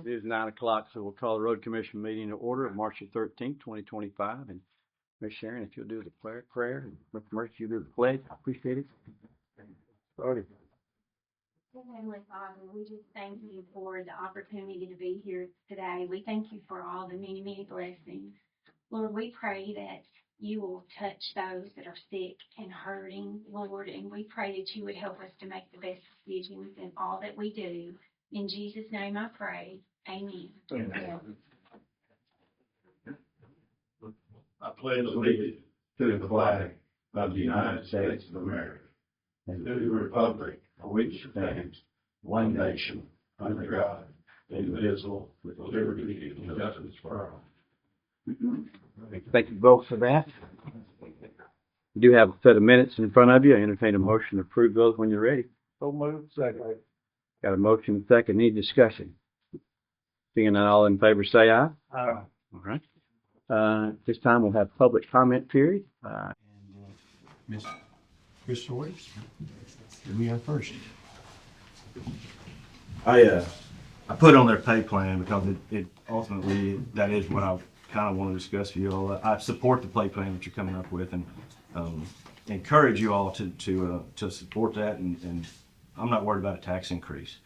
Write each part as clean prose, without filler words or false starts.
It is 9 o'clock, so we'll call the road commission meeting to order of March the 13th, 2025. And Ms. Sharon, if you'll do the prayer, and Mr. Murphy, you do the pledge, I appreciate it. Started. Heavenly Father, we just thank you for the opportunity to be here today. We thank you for all the many, many blessings. Lord, we pray that you will touch those that are sick and hurting, Lord, and we pray that you would help us to make the best decisions in all that we do. In Jesus' name I pray. Amen. Amen. I pledge allegiance to the flag of the United States of America and to the republic for which it stands, one nation, under God, indivisible, with liberty and justice for all. Thank you both for that. You do have a set of minutes in front of you. I entertain a motion to approve those when you're ready. So moved. Second. Got a motion and second. Any discussion? Seeing none, all in favor say aye. Aye. All right. This time we'll have public comment period. Miss Chris Sawyers, we are first. I put on their pay plan because it ultimately, that is what I kind of want to discuss with you all. I support the pay plan that you're coming up with, and encourage you all to support that, and I'm not worried about a tax increase.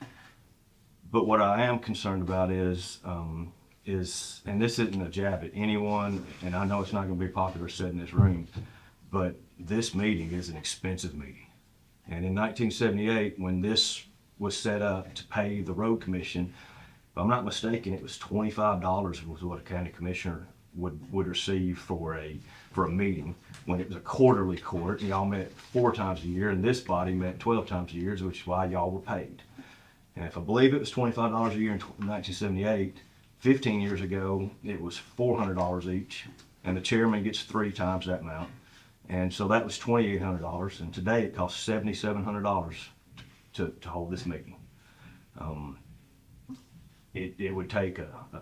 But what I am concerned about is, and this isn't a jab at anyone, and I know it's not going to be popular sitting in this room, but this meeting is an expensive meeting. And in 1978, when this was set up to pay the road commission, if I'm not mistaken, it was $25 was what a county commissioner would receive for a meeting. When it was a quarterly court, y'all met 4 times a year, and this body met 12 times a year, which is why y'all were paid. And if I believe it was $25 a year in 1978, 15 years ago, it was $400 each, and the chairman gets 3 times that amount. And so that was $2,800, and today it costs $7,700 to hold this meeting. It would take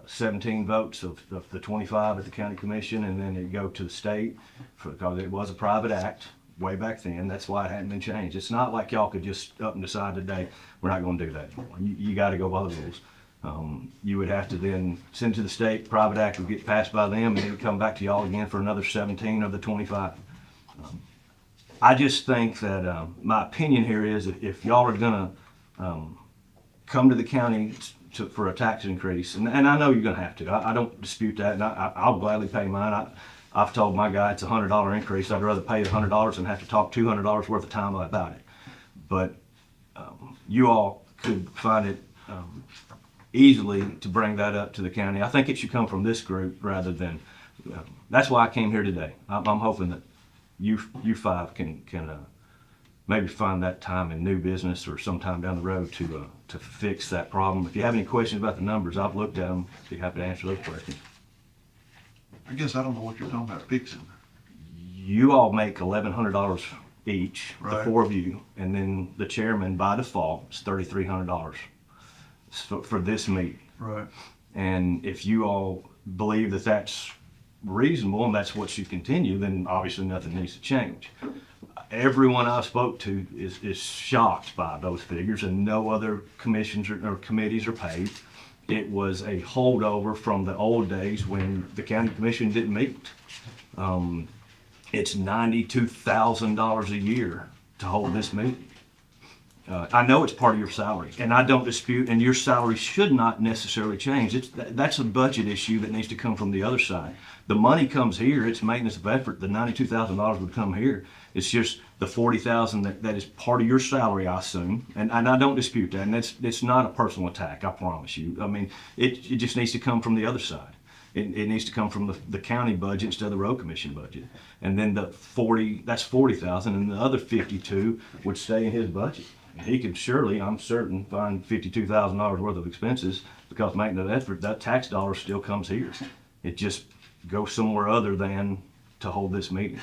17 votes of the 25 at the county commission, and then it'd go to the state because it was a private act way back then. That's why it hadn't been changed. It's not like y'all could just up and decide today, we're not going to do that anymore. You got to go by the rules. You would have to then send to the state, private act would get passed by them, and it would come back to y'all again for another 17 of the 25. I just think that my opinion here is if y'all are going to come to the county for a tax increase, and I know you're going to have to. I don't dispute that, and I'll gladly pay mine. I've told my guy it's a $100 increase. I'd rather pay the $100 than have to talk $200 worth of time about it. But you all could find it easily to bring that up to the county. I think it should come from this group rather than. That's why I came here today. I'm hoping that you 5 can maybe find that time in new business or sometime down the road to fix that problem. If you have any questions about the numbers, I've looked at them. Be happy to answer those questions. I guess I don't know what you're talking about fixing. You all make $1,100 each, right. The 4 of you, and then the chairman by default is $3,300 for this meeting. Right. And if you all believe that that's reasonable and that's what should continue, then obviously nothing needs to change. Everyone I spoke to is shocked by those figures, and no other commissions or committees are paid. It was a holdover from the old days when the county commission didn't meet. It's $92,000 a year to hold this meeting. I know it's part of your salary, and I don't dispute, and your salary should not necessarily change. That's a budget issue that needs to come from the other side. The money comes here, it's maintenance of effort. The $92,000 would come here. It's just the $40,000 that is part of your salary, I assume, and I don't dispute that, and it's not a personal attack, I promise you. I mean, it just needs to come from the other side. It needs to come from the county budget instead of the road commission budget. And then that's $40,000, and the other $52,000 would stay in his budget. And he could surely, I'm certain, find $52,000 worth of expenses because maintenance of effort, that tax dollar still comes here. It just goes somewhere other than to hold this meeting.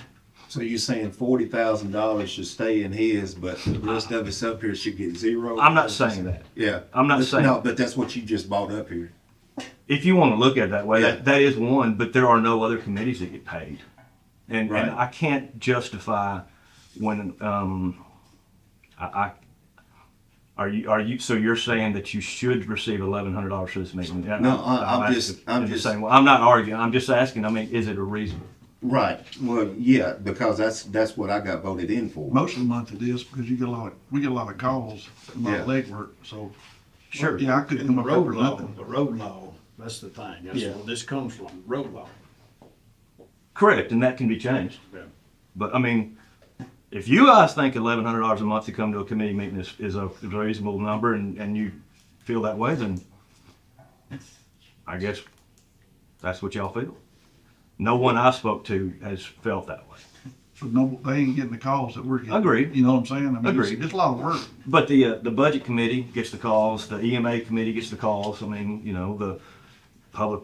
So you're saying $40,000 should stay in his, but the rest of us up here should get zero? I'm not saying that. Yeah. I'm not saying. No, but that's what you just brought up here. If you want to look at it that way, Yeah. that is one, but there are no other committees that get paid. And Right. and I can't justify when So you're saying that you should receive $1,100 for this meeting? No, I'm just saying, well, I'm not arguing, I'm just asking, I mean, is it a reason? right. Well, yeah, because that's what I got voted in for. Most of the month it is because we get a lot of calls, a lot of Yeah. legwork, so. Sure. Yeah, I couldn't And come the up road with law, nothing. the road law, that's the thing, that's Yeah. where this comes from, road law. Correct, and that can be changed. Yeah. But I mean, if you guys think $1,100 a month to come to a committee meeting is a reasonable number and you feel that way, then I guess that's what y'all feel. No one I spoke to has felt that way. So no, they ain't getting the calls that we're getting. Agreed. You know what I'm saying? I mean, Agreed. it's a lot of work. But the budget committee gets the calls, the EMA committee gets the calls. I mean, you know, the public,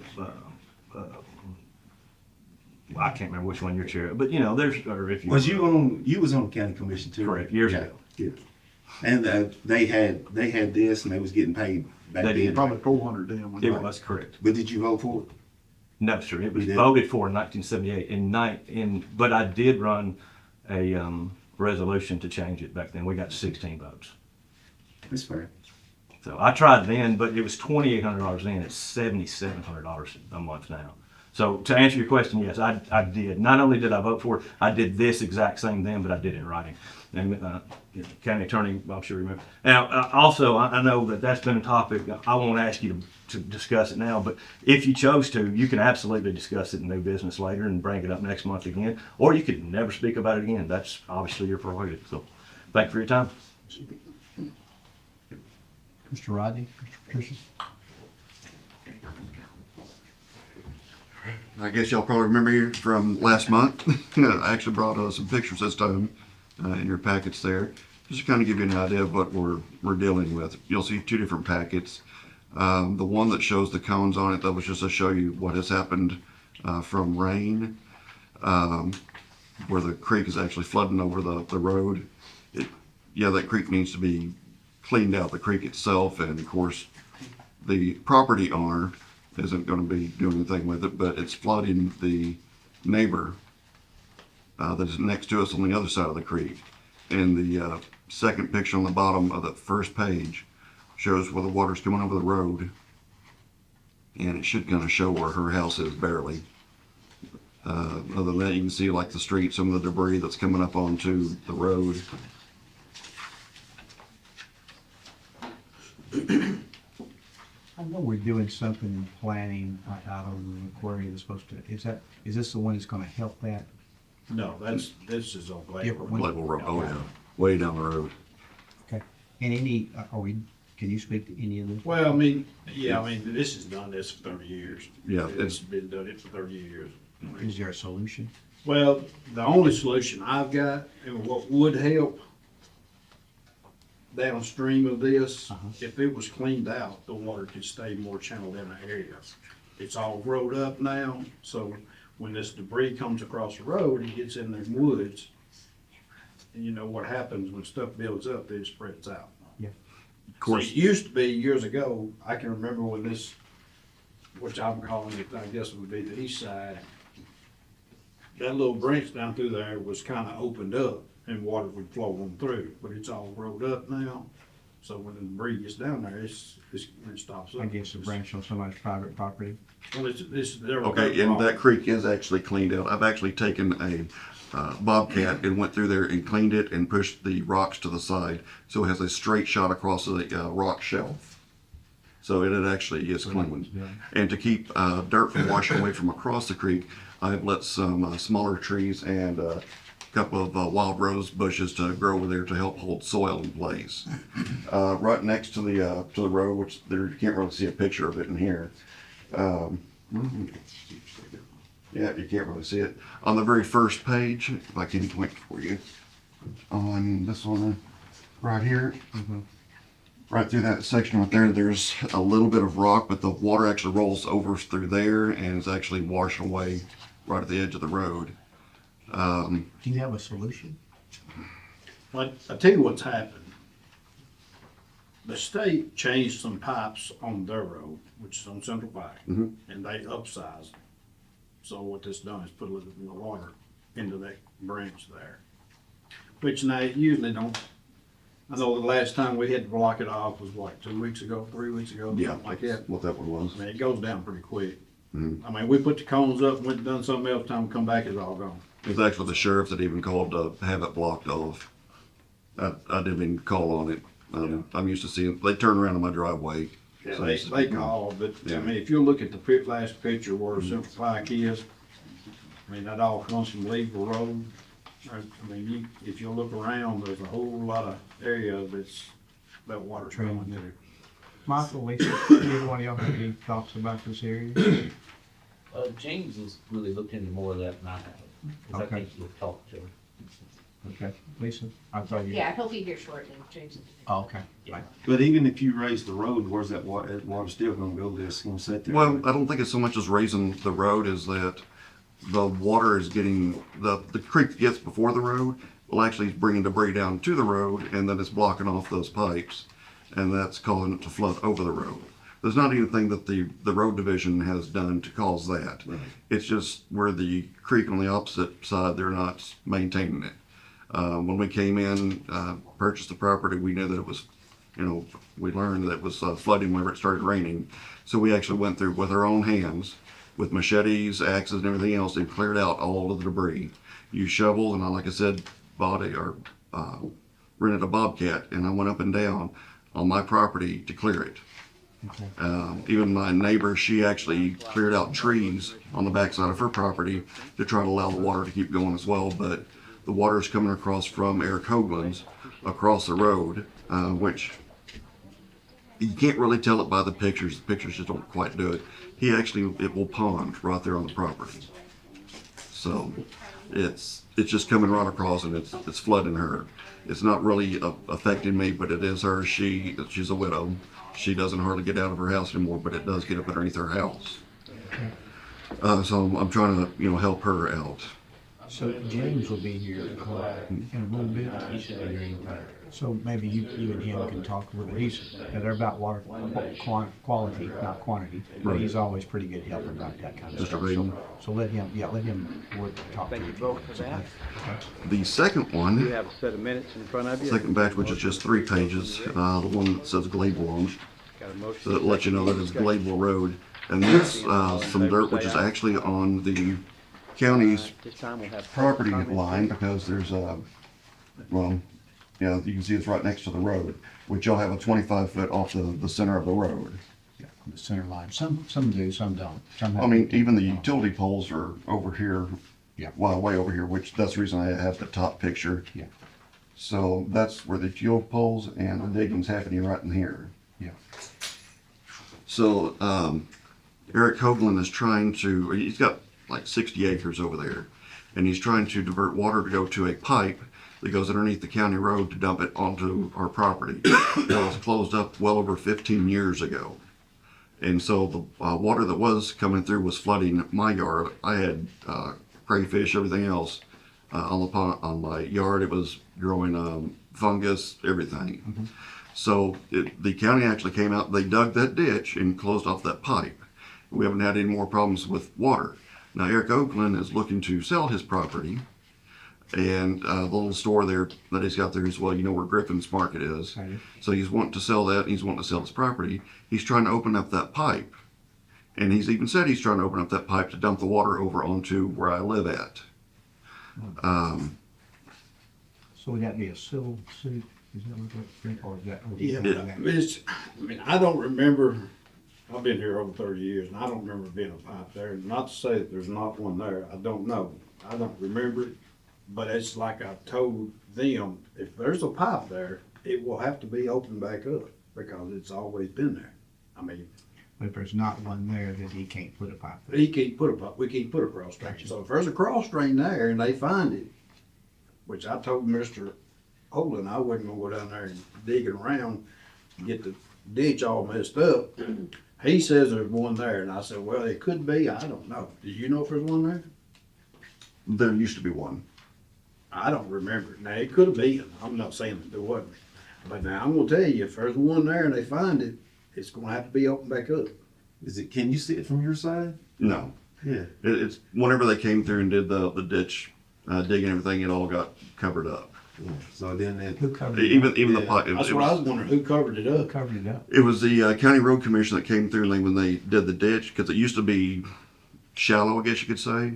I can't remember which one you're chair of, but you know, there's, or if you. Was you was on the county commission too? Correct, years Yeah, ago. yeah. And they had this and they was getting paid back They did. then. Probably 400 then. when It I- was correct. But did you vote for it? No, sir, it was You did? voted for in 1978 but I did run a, resolution to change it back then. We got 16 votes. That's fair. So I tried then, but it was $2,800 then. It's $7,700 a month now. So to answer your question, yes, I did. Not only did I vote for it, I did this exact same then, but I did it in writing. And county attorney, I'm sure you remember. Now, also, I know that that's been a topic. I won't ask you to discuss it now, but if you chose to, you can absolutely discuss it in new business later and bring it up next month again, or you could never speak about it again. That's obviously your prerogative. So, thank you for your time. Mr. Rodney, Mr. Patricia? I guess y'all probably remember here from last month. I actually brought some pictures this time in your packets there, just to kind of give you an idea of what we're dealing with. You'll see two different packets. The one that shows the cones on it, that was just to show you what has happened from rain, where the creek is actually flooding over the road. Yeah, that creek needs to be cleaned out, the creek itself, and of course, the property owner isn't going to be doing anything with it, but it's flooding the neighbor that is next to us on the other side of the creek. And the second picture on the bottom of the first page shows where the water's coming over the road, and it should kind of show where her house is barely. Other than that, you can see like the street, some of the debris that's coming up onto the road. I know we're doing something in planning out on the quarry that's supposed to, is this the one that's gonna help that? No, this is on Glade Different Road. one? Level road, oh yeah, way down the road. Okay. And any, can you speak to any of this? Well, I mean, yeah, I mean, this has done this for 30 years. Yeah, It's been done it for 30 years. Is there a solution? Well, the only solution I've got, and what would help downstream of this, if it was cleaned out, the water could stay more channeled in the area. It's all growed up now, so when this debris comes across the road, it gets in the woods. And you know what happens when stuff builds up, it spreads out. Yeah. Of course, It used to be years ago, I can remember when this, which I'm calling it, I guess it would be the east side. That little branch down through there was kind of opened up and water would flow on through, but it's all rolled up now. So when the debris gets down there, it stops up. I guess a branch on somebody's private property. Well, it's their okay, and that creek is actually cleaned out. I've actually taken a bobcat and went through there and cleaned it and pushed the rocks to the side, so it has a straight shot across the rock shelf. So it actually is clean. Yeah. And to keep dirt from washing away from across the creek, I've let some smaller trees and a couple of wild rose bushes to grow over there to help hold soil in place. Right next to the road, which there you can't really see a picture of it in here. Yeah, you can't really see it. On the very first page, if I can point for you, on this one right here, right through that section right there, there's a little bit of rock, but the water actually rolls over through there and is actually washing away right at the edge of the road. Do you have a solution? But I tell you what's happened. The state changed some pipes on their road, which is on Central Pike, and they upsized. So what this done is put a little bit more water into that branch there, which now usually don't I know the last time we had to block it off was what, 2 weeks ago, 3 weeks ago? Yeah, Something like that. what that one was. I mean, it goes down pretty quick. Mhm. I mean, we put the cones up, went and done something else, time we come back, it's all gone. It was actually the sheriff that even called to have it blocked off. I didn't even call on it. I'm used to seeing, they turn around in my driveway. Yeah, So they, it's- they call, but, I Yeah. mean, if you look at the last picture where Central Pike is, I mean, that all comes from Leeville Road. I mean, if you look around, there's a whole lot of area that's, that water trailing in it. Michael, Lisa, either one of y'all have any thoughts about this area? James has really looked into more of that than I have, 'cause I Okay. think you'll talk to her. Okay, Lisa, I thought you. Yeah, he'll be here shortly, James. Oh, okay. But even if you raise the road, where's that water still gonna go there? It's gonna sit there. Well, I don't think it's so much as raising the road as that the water is getting, the creek that gets before the road will actually bring debris down to the road, and then it's blocking off those pipes, and that's causing it to flood over the road. There's not anything that the road division has done to cause that. Right. It's just where the creek on the opposite side, they're not maintaining it. When we came in, purchased the property, we knew that it was, we learned that it was flooding whenever it started raining. So we actually went through with our own hands, with machetes, axes, and everything else, and cleared out all of the debris. Used shovels, and like I said, rented a Bobcat, and I went up and down on my property to clear it. Okay. Even my neighbor, she actually cleared out trees on the backside of her property to try to allow the water to keep going as well. But the water is coming across from Eric Hoagland's across the road, which you can't really tell it by the pictures. The pictures just don't quite do it. It will pond right there on the property. So it's just coming right across, and it's flooding her. It's not really affecting me, but it is her. She's a widow. She doesn't hardly get out of her house anymore, but it does get up underneath her house. So I'm trying to, help her out. So James will be here in a little bit. He should be here anytime. So maybe you and him can talk a little bit. They're about water quality, not quantity. But Right. he's always pretty good help about that kind of Mr. stuff. Vaden? So let him talk to Thank you. you both for that. The second You one, have a set of minutes in front of you. second batch, which is just 3 pages, the one that says Glable on it, Got a motion. so that lets you know that it's Glable Road. And this, some dirt, which is actually on the county's This time we'll have. property public comment. line, because there's you can see it's right next to the road, which you'll have a 25-foot off the center of the road. Yeah, on the center line. Some do, some don't. Some have I mean, 15. even the utility poles are over here. Yeah. Well, way over here, which that's the reason I have the top picture. Yeah. So that's where the fuel poles and the digging's happening right in here. Yeah. So, Eric Hoagland is he's got like 60 acres over there, and he's trying to divert water to go to a pipe that goes underneath the county road to dump it onto our property. That was closed up well over 15 years ago. And so the water that was coming through was flooding my yard. I had crayfish, everything else on my yard. It was growing fungus, everything. Mm-hmm. So the county actually came out, they dug that ditch and closed off that pipe. We haven't had any more problems with water. Now Eric Hoagland is looking to sell his property, and the little store there that he's got there is, well, you know where Griffin's Market is. I do. So he's wanting to sell that, and he's wanting to sell his property. He's trying to open up that pipe. And he's even said he's trying to open up that pipe to dump the water over onto where I live at. So would that be a civil suit? Is that what that, or is that? Yeah, I don't remember, I've been here over 30 years, and I don't remember being a pipe there. Not to say that there's not one there, I don't know. I don't remember it, but it's like I told them, if there's a pipe there, it will have to be opened back up, because it's always been there. I mean, But if there's not one there, then he can't put a pipe there. we can't put a cross drain. So if there's a cross drain there and they find it, which I told Mr. Holden I wasn't gonna go down there and dig it around and get the ditch all messed up. He says there's one there, and I said, well, it could be, I don't know. Do you know if there's one there? There used to be one. I don't remember. Now, it could have been, I'm not saying that there wasn't. But now, I'm gonna tell you, if there's one there and they find it, it's gonna have to be opened back up. Can you see it from your side? No. Yeah. It's whenever they came through and did the ditch digging and everything, it all got covered up. So then Who covered it? Even the Yeah, pipe. That's what I was wondering, who covered it Who up? covered it up? It was the county road commission that came through and when they did the ditch, because it used to be shallow, I guess you could say.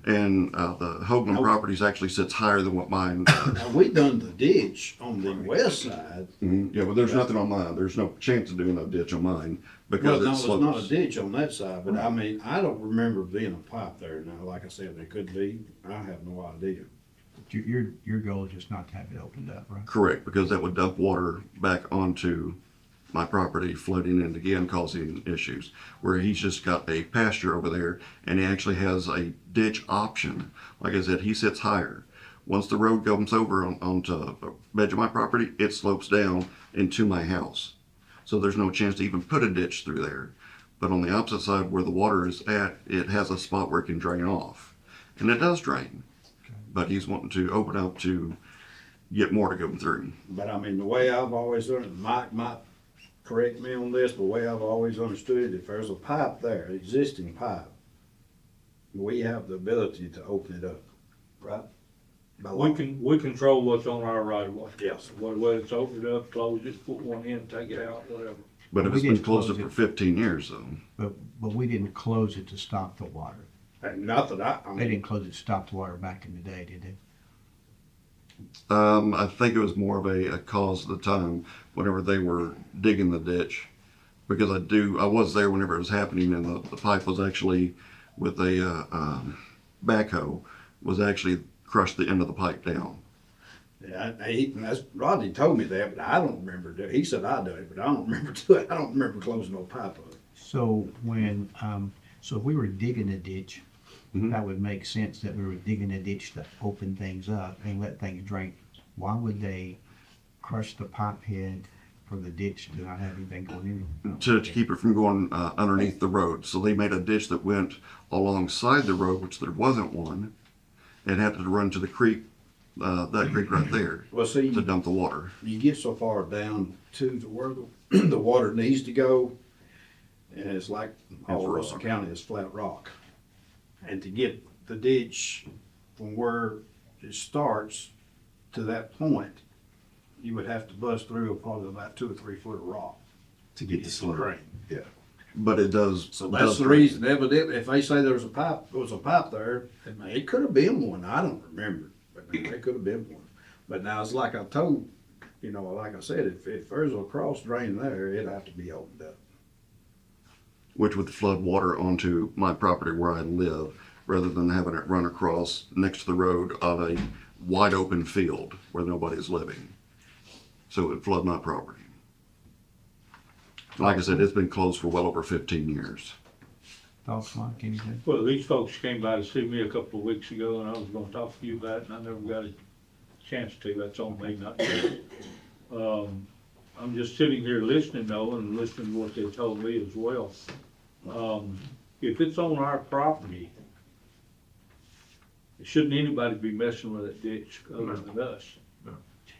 And the Hoagland properties actually sits higher than what mine does. Now, we done the ditch on the west side. Yeah, but there's nothing on mine. There's no chance of doing no ditch on mine Well, because no, it there's not a slopes. ditch on that side, but I mean, I don't remember being a pipe there. Now, like I said, there could be. I have no idea. Your goal is just not to have it opened up, right? Correct, because that would dump water back onto my property, flooding in again, causing issues. Where he's just got a pasture over there and he actually has a ditch option. Like I said, he sits higher. Once the road comes over onto the edge of my property, it slopes down into my house. So there's no chance to even put a ditch through there. But on the opposite side where the water is at, it has a spot where it can drain off. And it does drain. But he's wanting to open up to get more to go through. But I mean, the way I've always done it, Mike might correct me on this, but the way I've always understood it, if there's a pipe there, existing pipe, we have the ability to open it up, right? By law. We control what's on our right of way. Yes. Whether it's open it up, close it, put one in, take it out, whatever. But if We it's been didn't closed close up it. for 15 years though. But we didn't close it to stop the water. And nothing, I They mean, didn't close it to stop the water back in the day, did they? I think it was more of a cause at the time whenever they were digging the ditch. Because I was there whenever it was happening and the pipe was actually with a backhoe was actually crushed the end of the pipe down. yeah, that's, Rodney told me that, but I don't remember doing it. He said I did it, but I don't remember doing it. I don't remember closing no pipe up. So when, so if we were digging a ditch, Mhm. that would make sense that we were digging a ditch to open things up and let things drain. Why would they crush the pipe head for the ditch to not have anything going in? To keep it from going underneath the road. So they made a ditch that went alongside the road, which there wasn't one, and had to run to the creek, that creek right there, Well, see, to dump the water. you get so far down to where the water needs to go, and it's like all It's Russell rock. County is flat rock. And to get the ditch from where it starts to that point, you would have to bust through probably about 2 or 3 foot of rock. to get the slope. Drain. But it does. So that's does the drain. reason, evidently, if they say there was a pipe there, it could have been one, I don't remember, but it could have been one. But now, it's like I told, like I said, if there's a cross drain there, it'd have to be opened up. Which would flood water onto my property where I live, rather than having it run across next to the road of a wide open field where nobody's living. So it would flood my property. Like I said, it's been closed for well over 15 years. Thoughts, Mike, anything? Well, these folks came by to see me a couple of weeks ago, and I was gonna talk to you about it, and I never got a chance to. That's on me, not you. I'm just sitting here listening though, and listening to what they told me as well. If it's on our property, shouldn't anybody be messing with that ditch other than us?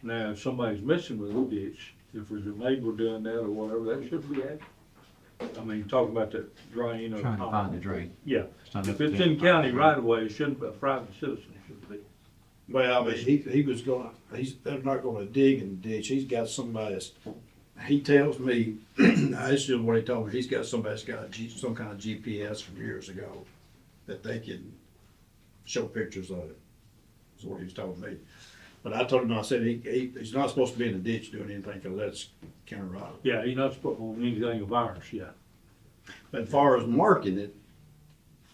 Now, if somebody's messing with the ditch, if there's a neighbor doing that or whatever, that should be it. I mean, talking about the drain or. Trying to find the drain. Yeah, It's not if up to it's them. in county right of way, it shouldn't be, a private citizen should be. Well, I mean, he was they're not gonna dig in the ditch, he's got somebody that's, he tells me, this is what he told me, he's got somebody that's got some kind of GPS from years ago that they can show pictures of it, is what he was telling me. But I told him, I said, he's not supposed to be in the ditch doing anything, cause that's county right. Yeah, you're not supposed to own anything of ours, yeah. But as far as marking it,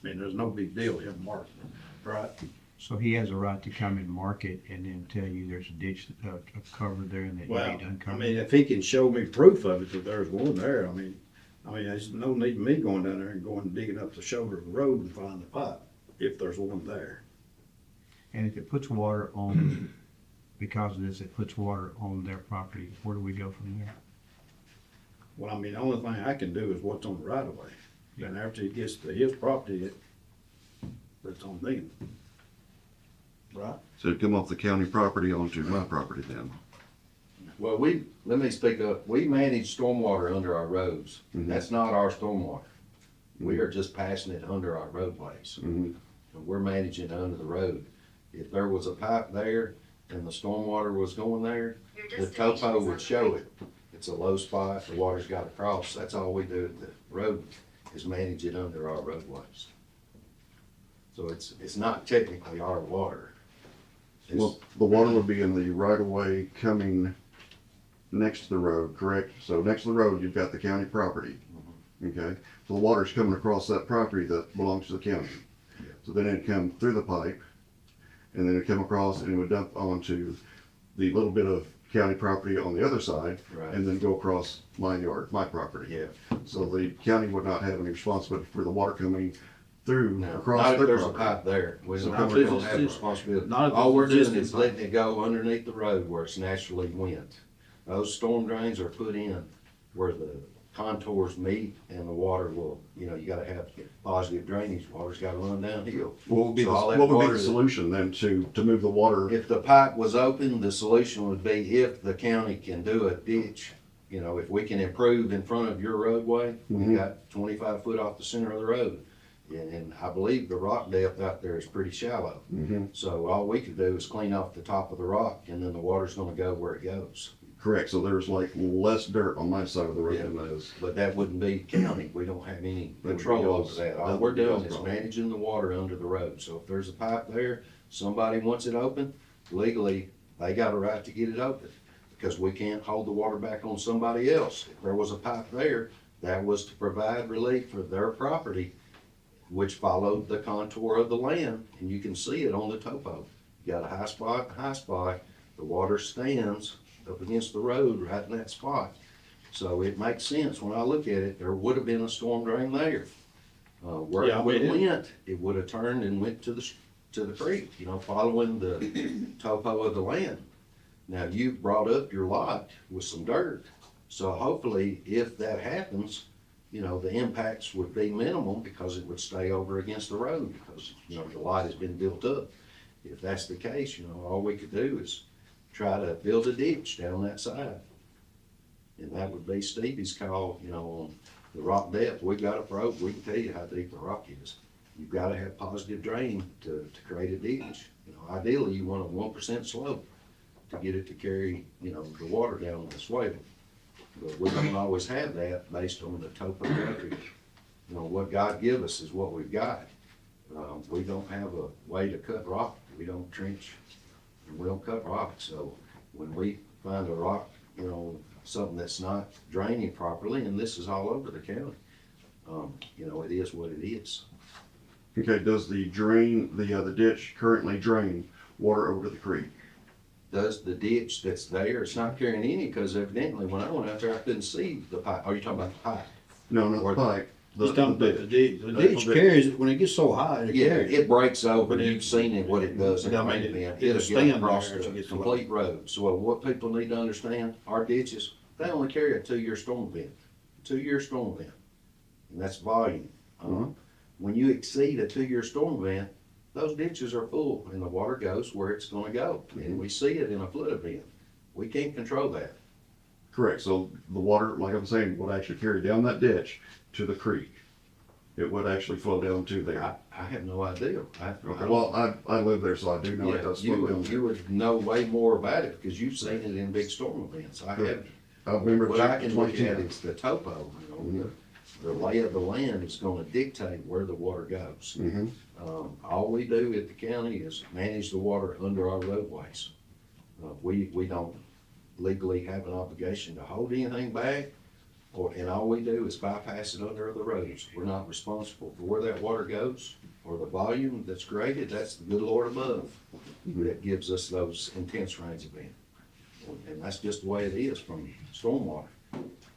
I mean, there's no big deal him marking it, right? So he has a right to come and mark it and then tell you there's a ditch, a cover there and that you Well, need to I uncover. mean, if he can show me proof of it, that there's one there, I mean, there's no need of me going down there and going and digging up the shoulder of the road and finding the pipe, if there's one there. And if it puts water on, because of this, it puts water on their property, where do we go from there? Well, I mean, the only thing I can do is what's on the right of way. And after he gets to his property, that's on them. Right? So it'd come off the county property onto my property then. Well, let me speak up. We manage stormwater under our roads. Mhm. That's not our stormwater. We are just passing it under our roadways. Mhm. And we're managing it under the road. If there was a pipe there and the stormwater was going there, the topo would show it. It's a low spot, the water's got to cross. That's all we do at the road, is manage it under our roadways. So it's not technically our water. It's- Well, the water would be in the right of way coming next to the road, correct? So next to the road, you've got the county property. Okay, so the water's coming across that property that belongs to the county. So then it'd come through the pipe, and then it'd come across and it would dump onto the little bit of county property on the other side, Right. and then go across my yard, my property. Yeah. So the county would not have any responsibility for the water coming through, No, across not if their there's a property. pipe there. We So don't, come we across don't have their responsibility. Not if All it's we're doing existing is letting it go underneath the road where it's naturally went. Those storm drains are put in where the contours meet and the water will, you know, you gotta have positive drainage. Water's gotta run downhill. What would be, So all that what would be water the that- solution then to move the water? If the pipe was open, the solution would be if the county can do a ditch, you know, if we can improve in front of your roadway, Mhm. we got 25 foot off the center of the road. And I believe the rock depth out there is pretty shallow. Mhm. So all we could do is clean off the top of the rock and then the water's gonna go where it goes. Correct, so there's like less dirt on my side of the road than there is. But that wouldn't be county. We don't have any That would be control over y'all's- that. All that we're would be doing y'all's is problem. managing the water under the road. So if there's a pipe there, somebody wants it open, legally, they got a right to get it open. Because we can't hold the water back on somebody else. If there was a pipe there, that was to provide relief for their property, which followed the contour of the land, and you can see it on the topo. You got a high spot, the water stands up against the road right in that spot. So it makes sense, when I look at it, there would have been a storm drain there. Where Yeah, I it would have mean, went, it would have turned and went to the creek, you know, following the topo of the land. Now, you brought up your lot with some dirt, so hopefully if that happens, you know, the impacts would be minimal because it would stay over against the road because, you know, the lot has been built up. If that's the case, you know, all we could do is try to build a ditch down that side. And that would be Stevie's call, you know, on the rock depth. We've got a probe, we can tell you how deep the rock is. You've gotta have positive drain to create a ditch. You know, ideally, you want a 1% slope to get it to carry, you know, the water down the swale. But we don't always have that based on the topographic. You know, what God give us is what we've got. We don't have a way to cut rock. We don't trench, and we don't cut rock. So when we find a rock, you know, something that's not draining properly, and this is all over the county, you know, it is what it is. Okay, does the ditch currently drain water over to the creek? Does the ditch that's there, it's not carrying any, because evidently when I went out there, I couldn't see the pipe. Are you talking about the pipe? No, not Or- the pipe. He's talking about the ditch. The ditch carries it, when it gets so high, it Yeah, carries it. it breaks over, But it- you've seen it, what it does. But I mean, it'll It'll stand get across there as it the gets low. complete road. So what people need to understand, our ditches, they only carry a 2-year storm event, 2-year storm event. And that's volume. Mhm. When you exceed a 2-year storm event, those ditches are full and the water goes where it's gonna go. And we see it in a flood event. We can't control that. Correct, so the water, like I'm saying, would actually carry down that ditch to the creek. It would actually flow down to there. I have no idea. Okay, well, I live there, so I do know it Yeah, does you flow down would, there. you would know way more about it because you've seen it in big storm events. I Correct. have. I remember What I can look at 2010. is the topo, you know, the lay of the land is gonna dictate where the water goes. Mhm. All we do at the county is manage the water under our roadways. We don't legally have an obligation to hold anything back, and all we do is bypass it under the roads. We're not responsible for where that water goes or the volume that's created. That's the good Lord above that gives us those intense rains events. And that's just the way it is from stormwater.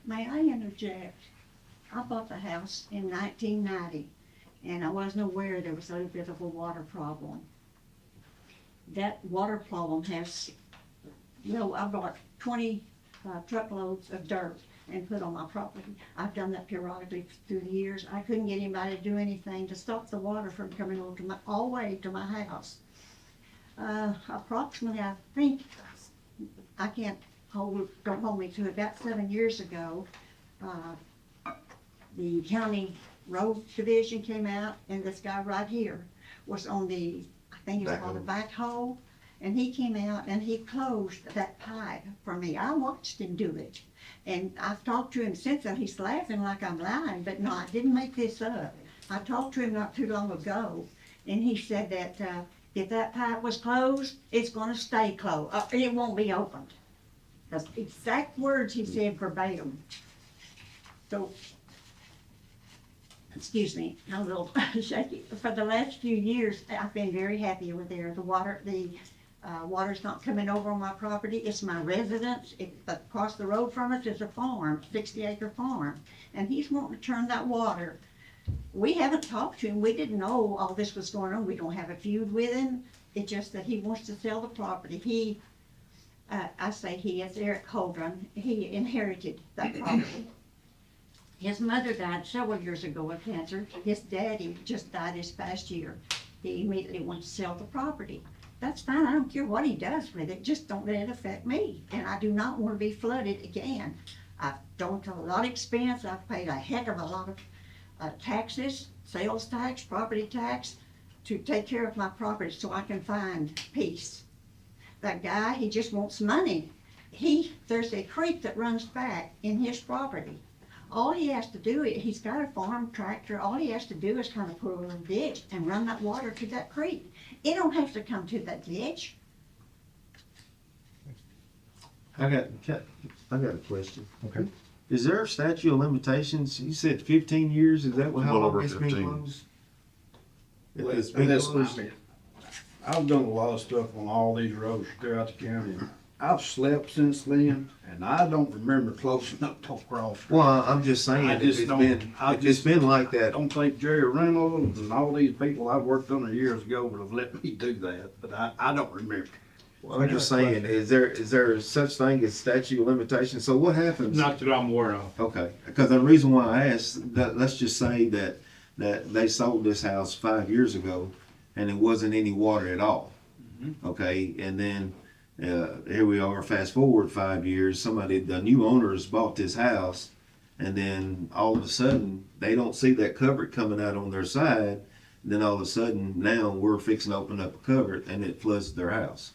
May I interject? I bought the house in 1990, and I wasn't aware there was a little bit of a water problem. That water problem has, I bought 20 truckloads of dirt and put on my property. I've done that periodically through the years. I couldn't get anybody to do anything to stop the water from coming over to all the way to my house. Approximately, I think, I can't don't hold me to it, about 7 years ago, the county road division came out, and this guy right here was on the, I think it was called a backhoe, and he came out and he closed that pipe for me. I watched him do it. And I've talked to him since, and he's laughing like I'm lying, but no, I didn't make this up. I talked to him not too long ago, and he said that if that pipe was closed, it's gonna stay closed. It won't be opened. That's the exact words he said verbatim. So, excuse me, I'm a little shaky. For the last few years, I've been very happy with there. The water's not coming over on my property. It's my residence. Across the road from us is a farm, 60-acre farm, and he's wanting to turn that water. We haven't talked to him. We didn't know all this was going on. We don't have a feud with him. It's just that he wants to sell the property. I say he, it's Eric Holdren. He inherited that property. His mother died several years ago of cancer. His daddy just died this past year. He immediately wants to sell the property. That's fine. I don't care what he does with it. Just don't let it affect me. And I do not want to be flooded again. I've done a lot of expense. I've paid a heck of a lot of taxes, sales tax, property tax, to take care of my property so I can find peace. That guy, he just wants money. There's a creek that runs back in his property. All he has to do, he's got a farm tractor, all he has to do is kind of put a little ditch and run that water to that creek. It don't have to come to that ditch. I got a question. Okay. Is there a statute of limitations? You said 15 years, is that how Well long over it's been 15. closed? If Well, it's been listen, closed- I've done a lot of stuff on all these roads throughout the county. I've slept since then, and I don't remember close enough to cross. Well, I'm just saying, I if just it's don't- been, I if it's been like I that, don't think Jerry Reynolds and all these people I've worked under years ago would have let me do that, but I don't remember. I'm just saying, is there such thing as statute of limitations? So what happens? Not that I'm aware of. Okay, because the reason why I asked, that, let's just say that they sold this house 5 years ago and there wasn't any water at all. Okay, and then here we are, fast forward 5 years, the new owners bought this house, and then all of a sudden they don't see that cupboard coming out on their side. Then all of a sudden now we're fixing to open up a cupboard and it floods their house.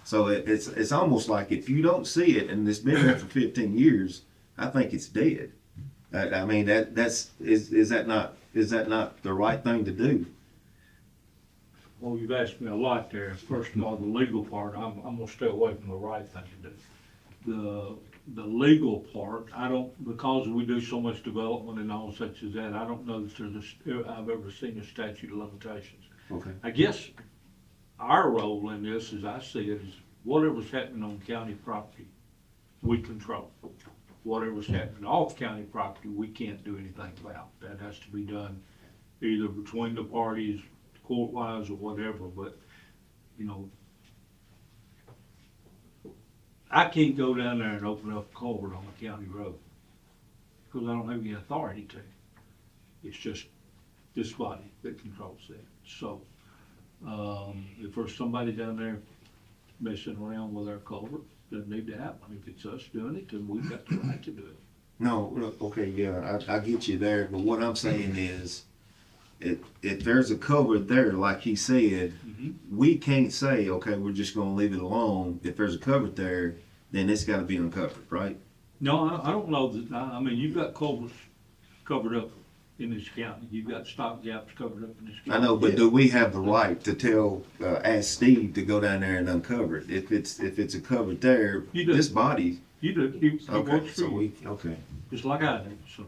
So it's almost like if you don't see it and it's been there for 15 years, I think it's dead. I mean is that not the right thing to do? Well, you've asked me a lot there. First of all, the legal part, I'm gonna stay away from the right thing to do. The legal part, because we do so much development and all such as that, I don't know that I've ever seen a statute of limitations. Okay. I guess our role in this, as I see it, is whatever's happening on county property, we control. Whatever's happening off county property, we can't do anything about. That has to be done either between the parties, court-wise or whatever, but, you know, I can't go down there and open up a culvert on a county road, because I don't have any authority to. It's just this body that controls that. So, if there's somebody down there messing around with our culvert, doesn't need to happen. If it's us doing it, then we've got the right to do it. No, look, okay, yeah, I get you there, but what I'm saying is, if there's a culvert there, like he said, we can't say, okay, we're just gonna leave it alone. If there's a culvert there, then it's gotta be uncovered, right? No, I don't know that, I mean, you've got culverts covered up in this county. You've got stop gaps covered up in this county. I know, but do we have the right to tell, ask Steve to go down there and uncover it? If it's a culvert there, You do. this body, You do, he okay, works so for you, okay. just like I do, so.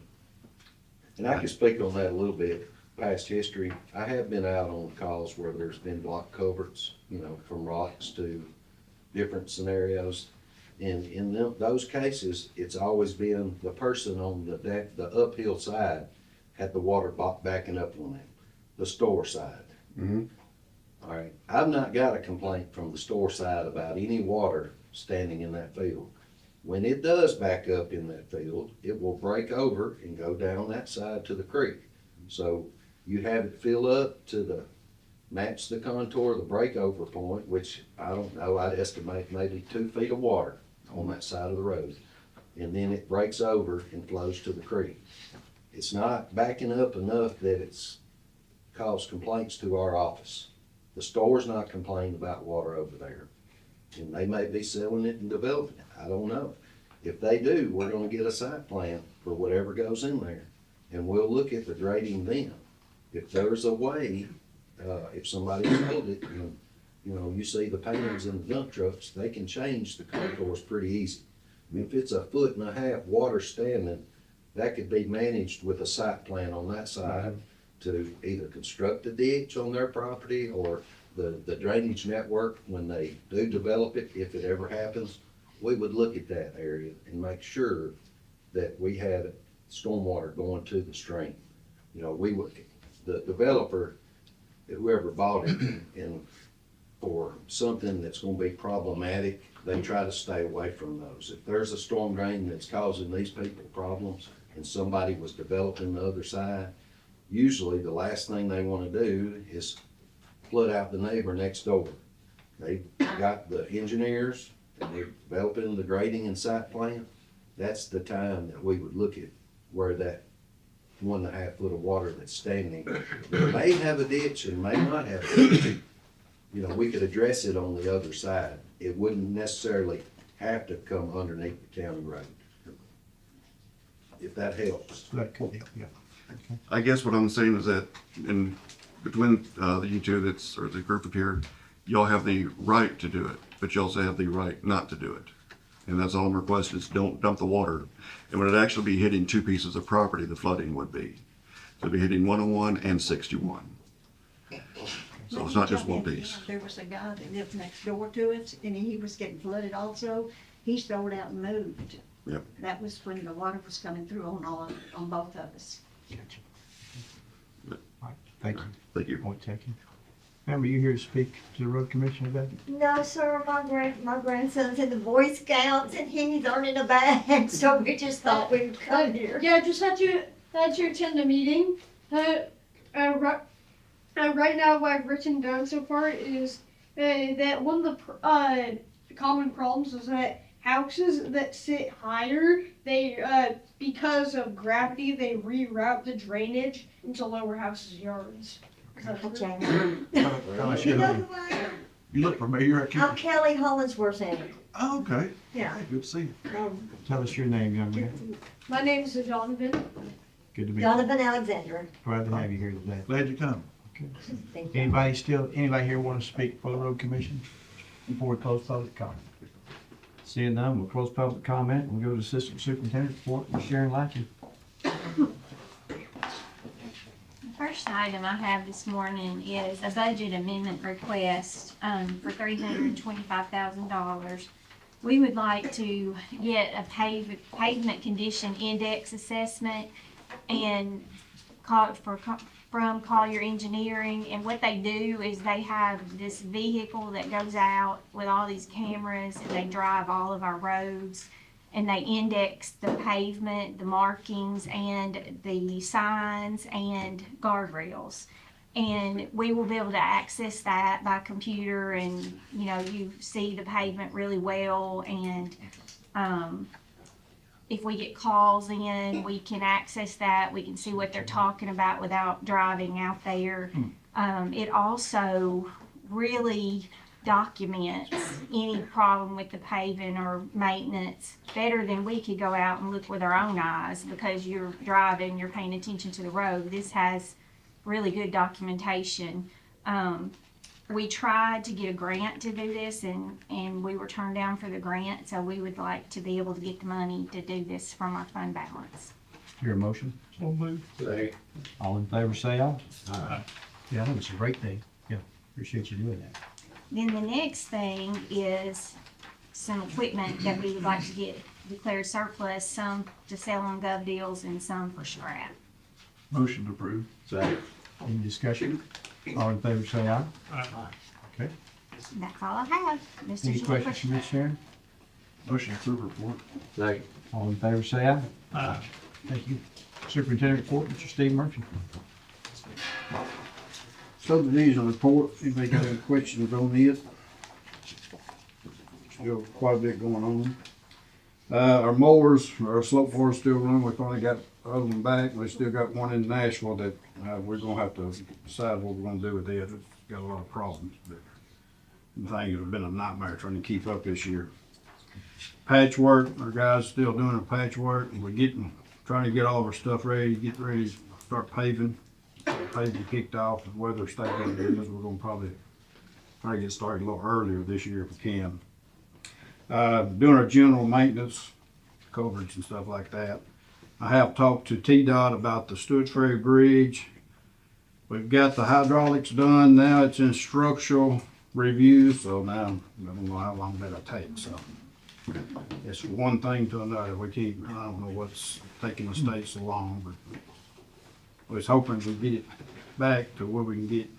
And I can speak on that a little bit, past history. I have been out on calls where there's been block culverts, you know, from rocks to different scenarios. And in those cases, it's always been the person on the uphill side had the water backing up on them, the store side. Mm-hmm. All right, I've not got a complaint from the store side about any water standing in that field. When it does back up in that field, it will break over and go down that side to the creek. So you have it fill up to match the contour of the breakover point, which I don't know, I'd estimate maybe 2 feet of water on that side of the road. And then it breaks over and flows to the creek. It's not backing up enough that it's caused complaints to our office. The store's not complaining about water over there. And they may be selling it and developing it, I don't know. If they do, we're gonna get a site plan for whatever goes in there, and we'll look at the grading then. If there's a way, if somebody sold it, and, you know, you see the pans in the dump trucks, they can change the contours pretty easy. I mean, if it's 1.5 feet water standing, that could be managed with a site plan on that side to either construct a ditch on their property or the drainage network, when they do develop it, if it ever happens, we would look at that area and make sure that we had stormwater going to the stream. You know, we would, the developer, whoever bought it, and for something that's gonna be problematic, they try to stay away from those. If there's a storm drain that's causing these people problems and somebody was developing the other side, usually the last thing they wanna do is flood out the neighbor next door. They got the engineers and they're developing the grading and site plan. That's the time that we would look at where that 1.5 feet of water that's standing, that may have a ditch and may not have a ditch. You know, we could address it on the other side. It wouldn't necessarily have to come underneath the county road. If that helps. That could help, yeah. I guess what I'm saying is that in between you two, that's, or the group up here, y'all have the right to do it, but you also have the right not to do it. And that's all I'm requesting, is don't dump the water. And would it actually be hitting two pieces of property, the flooding would be. So it'd be hitting 101 and 61. So it's not just one piece. There was a guy that lived next door to us, and he was getting flooded also. He sold out and moved. Yep. That was when the water was coming through on both of us. All right, thank you. Thank you. Point taken. Amber, you here to speak to the road commissioner today? No, sir, my grandson's in the Boy Scouts and he's earning a badge, so we just thought we'd come here. Yeah, just had to attend the meeting. Right now, what I've written down so far is that one of the common problems is that houses that sit higher, they because of gravity, they reroute the drainage into lower houses' yards. Tell us your name. You look familiar. I'm Kelly Hollinsworth. Oh, okay. Yeah. Good to see you. Tell us your name, young man. My name is Donovan. Good to meet you. Donovan Alexander. Glad to have you here today. Glad you come. Okay. Thank you. Anybody here want to speak for the road commission before we close public comment? Seeing none, we'll close public comment. We'll go to Assistant Superintendent report, Ms. Sharon Lackey. The first item I have this morning is a budget amendment request for $325,000. We would like to get a pavement condition index assessment and from Collier Engineering, and what they do is they have this vehicle that goes out with all these cameras and they drive all of our roads and they index the pavement, the markings, and the signs and guardrails. And we will be able to access that by computer, and you know, you see the pavement really well, and if we get calls in, we can access that. We can see what they're talking about without driving out there. It also really documents any problem with the paving or maintenance better than we could go out and look with our own eyes, because you're driving, you're paying attention to the road. This has really good documentation. We tried to get a grant to do this, and we were turned down for the grant, so we would like to be able to get the money to do this from our fund balance. Your motion? So moved. All in favor, say aye. Aye. Yeah, I think it's a great thing. Yeah, appreciate you doing that. Then the next thing is some equipment that we would like to get declared surplus, some to sell on Gov Deals and some for scrap. Motion approved. Second. Any discussion? All in favor, say aye. Aye. Okay. That's all I have. Mr. Any Shepherd. questions from Ms. Sharon? Motion approved report. Second. All in favor, say aye. Aye. Thank you. Superintendent report, Mr. Steve Murphy. Subdivision report, anybody got any questions on this? Still quite a bit going on. Our mowers, our slope mowers still running, we finally got other one back, we still got one in Nashville that, we're gonna have to decide what we're gonna do with it, it's got a lot of problems, but things have been a nightmare trying to keep up this year. Patchwork, our guys still doing the patchwork, and trying to get all of our stuff ready, get ready to start paving. Paving kicked off, if weather stays like it is, we're gonna probably try to get started a little earlier this year if we can. Doing our general maintenance, coverage and stuff like that. I have talked to TDOT about the Stewart Ferry Bridge. We've got the hydraulics done, now it's in structural review, so now I don't know how long that'll take, so. It's one thing to another, I don't know what's taking the state so long, but I was hoping we get it back to where we can get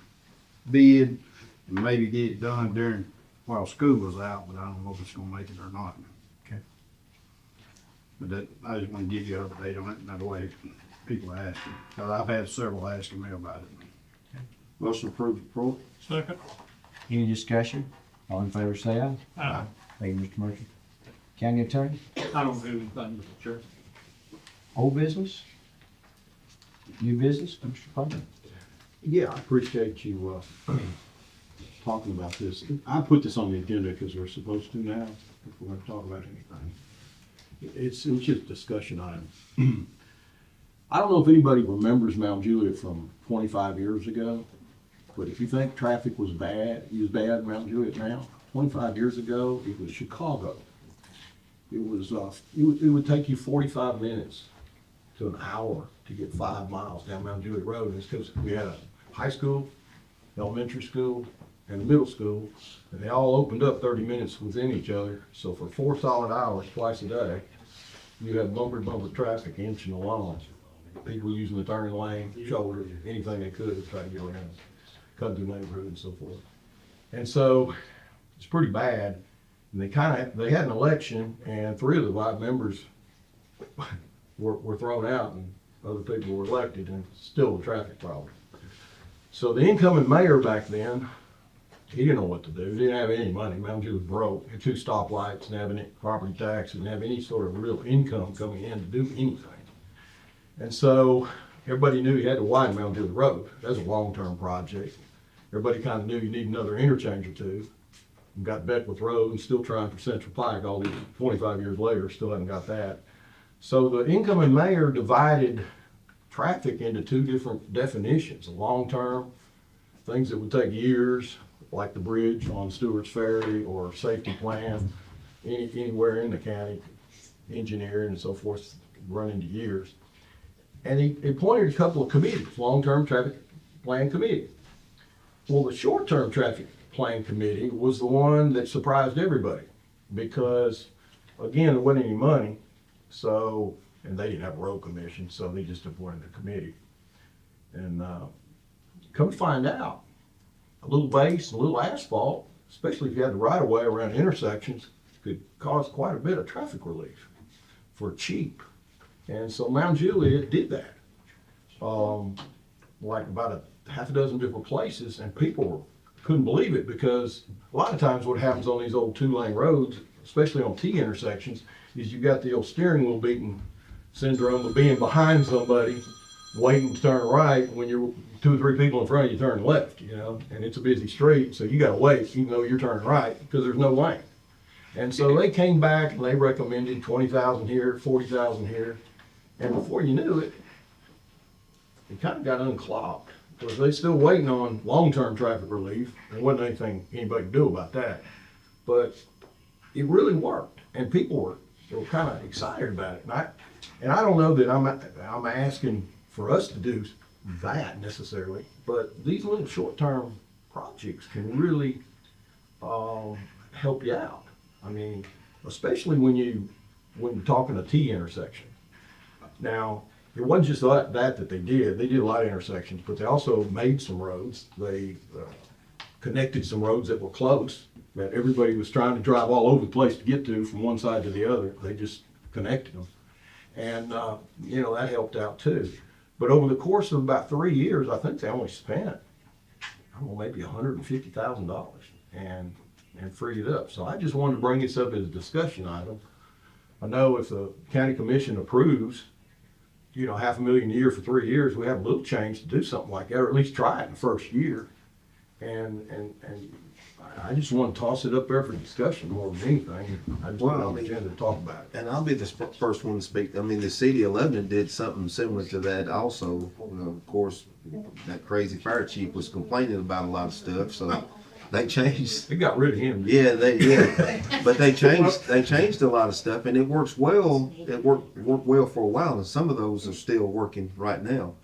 bid and maybe get it done while school was out, but I don't know if it's gonna make it or not. Okay. But I just want to give you an update on it, by the way people are asking, because I've had several asking me about it. Motion approved, report. Second. Any discussion? All in favor, say aye. Aye. Thank you, Mr. Murphy. County Attorney, I don't have anything, Mr. Chair. old business? New business, Mr. Parker? Yeah, I appreciate you talking about this. I put this on the agenda because we're supposed to now, if we're going to talk about anything. It's just a discussion item. I don't know if anybody remembers Mount Juliet from 25 years ago, but if you think traffic was bad in Mount Juliet now, 25 years ago, it was Chicago. It was, it would take you 45 minutes to an hour to get 5 miles down Mount Juliet Road. And it's because we had a high school, elementary school, and a middle school, and they all opened up 30 minutes within each other. So for 4 solid hours, twice a day, you had bumper traffic inching along. People using the turning lane, shoulders, anything they could to try to get around, cut through the neighborhood and so forth. And so it's pretty bad. And they had an election, and 3 of the 5 members were thrown out, and other people were elected, and still a traffic problem. So the incoming mayor back then, he didn't know what to do. He didn't have any money. Mount Juliet was broke. Had 2 stoplights, didn't have any property tax, didn't have any sort of real income coming in to do anything. And so everybody knew you had to widen Mount Juliet Road. That's a long-term project. Everybody kind of knew you need another interchange or 2. We got Beckwith Road and still trying for Central Pike all these 25 years later, still haven't got that. So the incoming mayor divided traffic into 2 different definitions: long-term, things that would take years, like the bridge on Stewart's Ferry or safety plan, anywhere in the county, engineering and so forth, run into years. And he appointed a couple of committees, long-term traffic plan committee. Well, the short-term traffic plan committee was the one that surprised everybody because, again, there wasn't any money, so, and they didn't have a road commission, so they just appointed a committee. And come to find out, a little base, a little asphalt, especially if you had the right-of-way around intersections, could cause quite a bit of traffic relief for cheap. And so Mount Juliet did that, like about a half a dozen different places, and people couldn't believe it because a lot of times what happens on these old 2-lane roads, especially on T intersections, is you got the old steering wheel beating syndrome of being behind somebody, waiting to turn right. When you're 2 or 3 people in front of you turn left, you know, and it's a busy street, so you got to wait even though you're turning right because there's no lane. And so they came back and they recommended 20,000 here, 40,000 here, and before you knew it, it kind of got unclogged. Because they're still waiting on long-term traffic relief. There wasn't anything anybody could do about that. But it really worked, and people were kind of excited about it. And I don't know that I'm asking for us to do that necessarily, but these little short-term projects can really help you out. I mean, especially when you're talking a T intersection. Now, it wasn't just that they did. They did a lot of intersections, but they also made some roads. They connected some roads that were close, that everybody was trying to drive all over the place to get to from one side to the other. They just connected them. And, you know, that helped out too. But over the course of about 3 years, I think they only spent, I don't know, maybe $150,000 and freed it up. So I just wanted to bring this up as a discussion item. I know if the county commission approves, you know, $500,000 a year for 3 years, we have a little change to do something like that, or at least try it in the first year. And I just want to toss it up there for discussion more than anything. I just want on the agenda to talk about it. And I'll be the first one to speak. I mean, the city of Lebanon did something similar to that also. Of course, that crazy fire chief was complaining about a lot of stuff, so they changed. They got rid of him. Yeah, but they changed a lot of stuff, and it works well. It worked well for a while, and some of those are still working right now.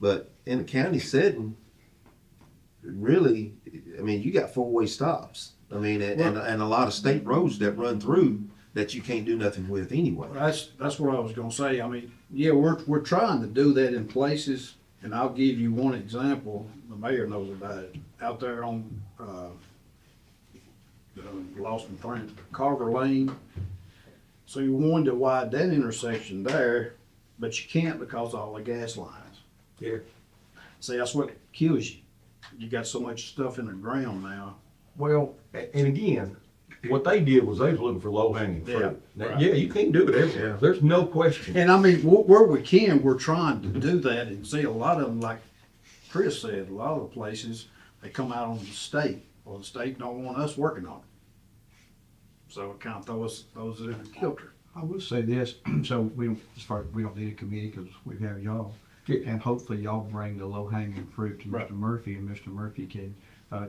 But in a county setting, really, I mean, you got four-way stops. I mean, and a lot of state roads that run through that you can't do nothing with anyway. That's what I was gonna say. I mean, yeah, we're trying to do that in places, and I'll give you one example. The mayor knows about it. Out there on, lost my friend, Carver Lane. So you wanted to widen that intersection there, but you can't because of all the gas lines. Yeah. See, that's what kills you. You got so much stuff in the ground now. Well, and again, what they did was they was looking for low hanging fruit. Yeah, Now, right. yeah, you can't do it everywhere. Yeah. There's no question. And I mean, where we can, we're trying to do that, and see a lot of them, like Chris said, a lot of the places, they come out on the state, or the state don't want us working on it. So it kind of throws it in the kilter. I will say this, so we don't need a committee because we have y'all. And hopefully y'all bring the low hanging fruit to Right. Mr. Murphy, and Mr. Murphy can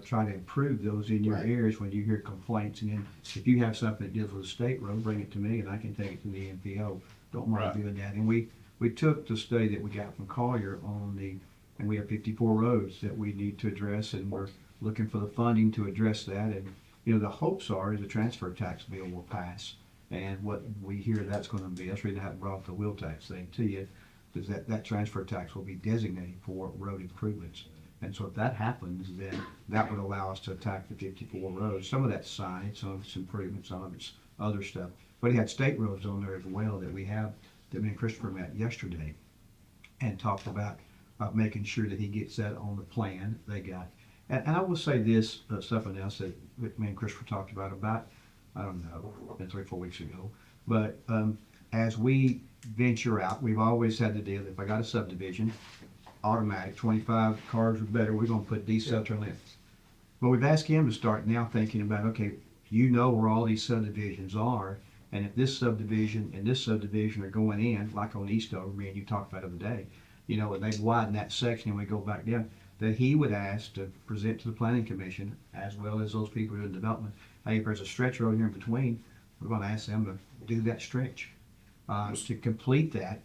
try to improve those in your Right. areas when you hear complaints. And then if you have something that deals with a state road, bring it to me and I can take it to the NPO. Don't mind Right. doing that. And we took the study that we got from Collier and we have 54 roads that we need to address, and we're looking for the funding to address that. And, you know, the hopes are the transfer tax bill will pass. And what we hear that's gonna be, that's really not brought the wheel tax thing to you, is that transfer tax will be designated for road improvements. And so if that happens, then that would allow us to attack the 54 roads. Some of that's signage, some of it's improvements, some of it's other stuff. But he had state roads on there as well that we have, that me and Christopher met yesterday and talked about making sure that he gets that on the plan they got. And I will say this, something else that me and Christopher talked about, I don't know, been 3 or 4 weeks ago. But as we venture out, we've always had the deal, if I got a subdivision, automatic, 25 cars or better, we're gonna put decentral in. But we've asked him to start now thinking about, okay, you know where all these subdivisions are, and if this subdivision and this subdivision are going in, like on Eastover, me and you talked about the other day, you know, and they've widened that section and we go back down, that he would ask to present to the planning commission, as well as those people in development, hey, if there's a stretch road here in between, we're gonna ask them to do that stretch, to complete that,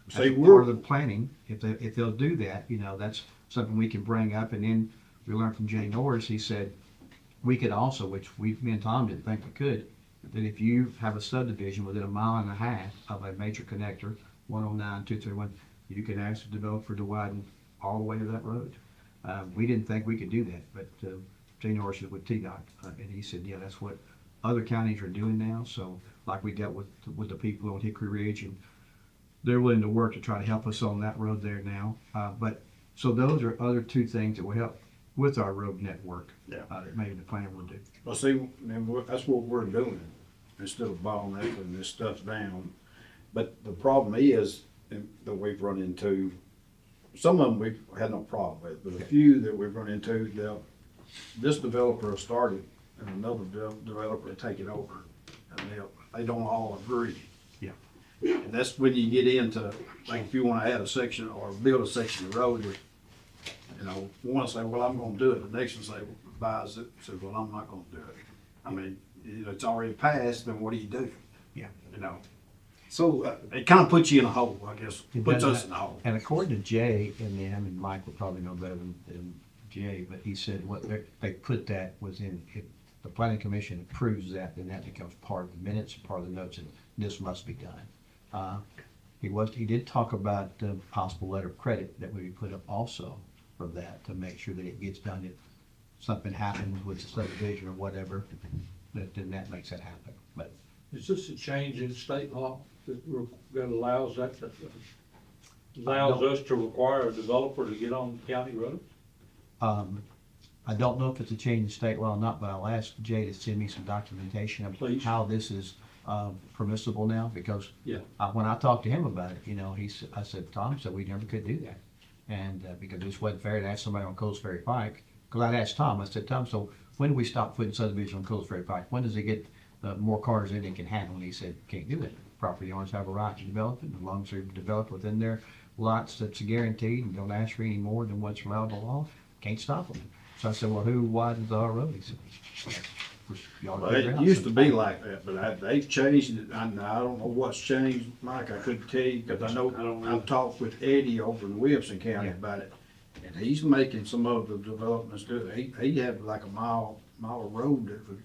as a part of the planning. If they'll do that, you know, that's something we can bring up. And then we learned from Jay Norris, he said, we could also, which me and Tom didn't think we could, that if you have a subdivision within 1.5 miles of a major connector, 109, 231, you can ask the developer to widen all the way to that road. We didn't think we could do that, but Jay Norris is with TDOT, and he said, yeah, that's what other counties are doing now. So like we dealt with the people on Hickory Ridge, and they're willing to work to try to help us on that road there now. But so those are other two things that will help with our road network. Yeah. That maybe the plan will do. Well, see, and that's what we're doing, instead of bottlenecking this stuff down. But the problem is, that we've run into, some of them we've had no problem with, but a few that we've run into, this developer started and another developer will take it over, and they don't all agree. Yeah. And that's when you get into, like, if you wanna add a section or build a section of road, you know, one say, well, I'm gonna do it, the next one say, buys it, says, well, I'm not gonna do it. I mean, you know, it's already passed, then what do you do? Yeah. You know, so it kind of puts you in a hole, I guess, puts us in a hole. And according to Jay and them, and Mike would probably know better than Jay, but he said what they put that was in, if the planning commission approves that, then that becomes part of the minutes, part of the notes, and this must be done. He did talk about the possible letter of credit that we put up also for that, to make sure that it gets done. If something happens with the subdivision or whatever, then that makes that happen. But is this a change in state law that allows us to require a developer to get on county roads? I don't know if it's a change in state law or not, but I'll ask Jay to send me some documentation of how this is permissible now, because when I talked to him about it, you know, I said, Tom said we never could do that. And because this wasn't fair to ask somebody on Coast Ferry Pike, because I'd asked Tom, I said, Tom, so when do we stop putting subdivision on Coles Ferry Pike? When does it get more cars in it can handle? And he said, can't do that. Property owners have a right to develop it, as long as they're developed within their lots that's guaranteed and don't ask for any more than what's allowed by law, can't stop them. So I said, well, who widens our road? He said, y'all Well, figure it out. used to be like that, but they've changed it. I don't know what's changed, Mike. I couldn't tell you, cause I know I've talked with Eddie over in Williamson County about it. And he's making some of the developments do it. He had like a mile of road that was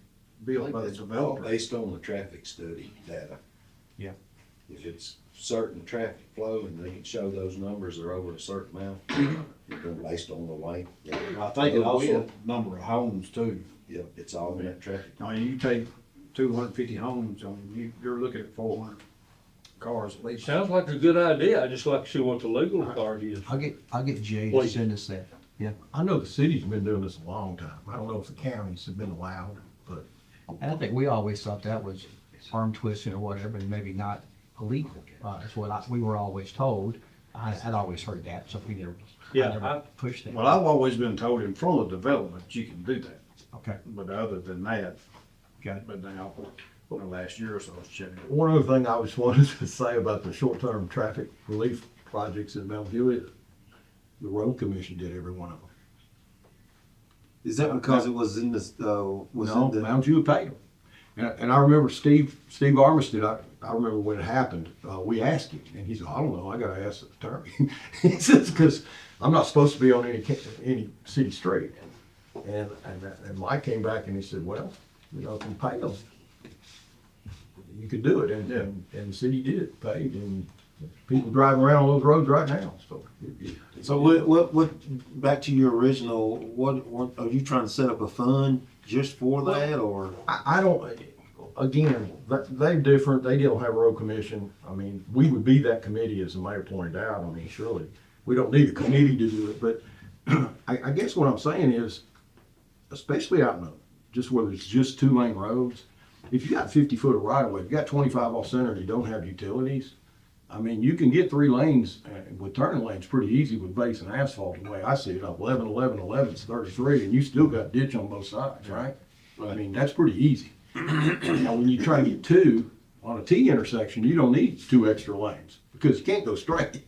built by the developer. Based on the traffic study data. Yeah. If it's certain traffic flow and they can show those numbers are over a certain amount, they're based on the length. I think it also number of homes too. Yep, it's all in that traffic. I mean, you take 250 homes, I mean, you're looking at 400 cars at least. Sounds like a good idea. I'd just like to see what the legal authority is. I'll get Jay to Please. send us that. Yeah. I know the city's been doing this a long time. I don't know if the counties have been allowed, but And I think we always thought that was arm twisting or whatever, and maybe not illegal. That's what we were always told. I'd always heard that, so we never, pushed that. Well, I've always been told in front of development, you can do that. Okay. But other than that, Got it. but now, the last year or so, it's changed. one other thing I just wanted to say about the short-term traffic relief projects in Bellevue is the road commission did every one of them. Is that because it was in the, No, Mounds View paid them. And I remember Steve Armistead, I remember when it happened, we asked him, and he said, I don't know, I gotta ask the attorney. He says, because I'm not supposed to be on any city street. And Mike came back and he said, well, you know, if you pay them, you could do it. And the city did, paid, and people driving around on those roads right now, so. So what, back to your original, what, are you trying to set up a fund just for that, or? I don't, again, they're different, they don't have a road commission. I mean, we would be that committee, as the mayor pointed out. I mean, surely, we don't need a committee to do it, but I guess what I'm saying is, especially out in just whether it's just 2-lane roads, if you got 50 foot of right of way, if you got 25 off center and you don't have utilities, I mean, you can get 3 lanes with turning lanes pretty easy with base and asphalt, the way I see it, up 11, 11, 11, it's 33, and you still got ditch on both sides, right? I mean, that's pretty easy. Now, when you try to get 2 on a T intersection, you don't need 2 extra lanes, because you can't go straight.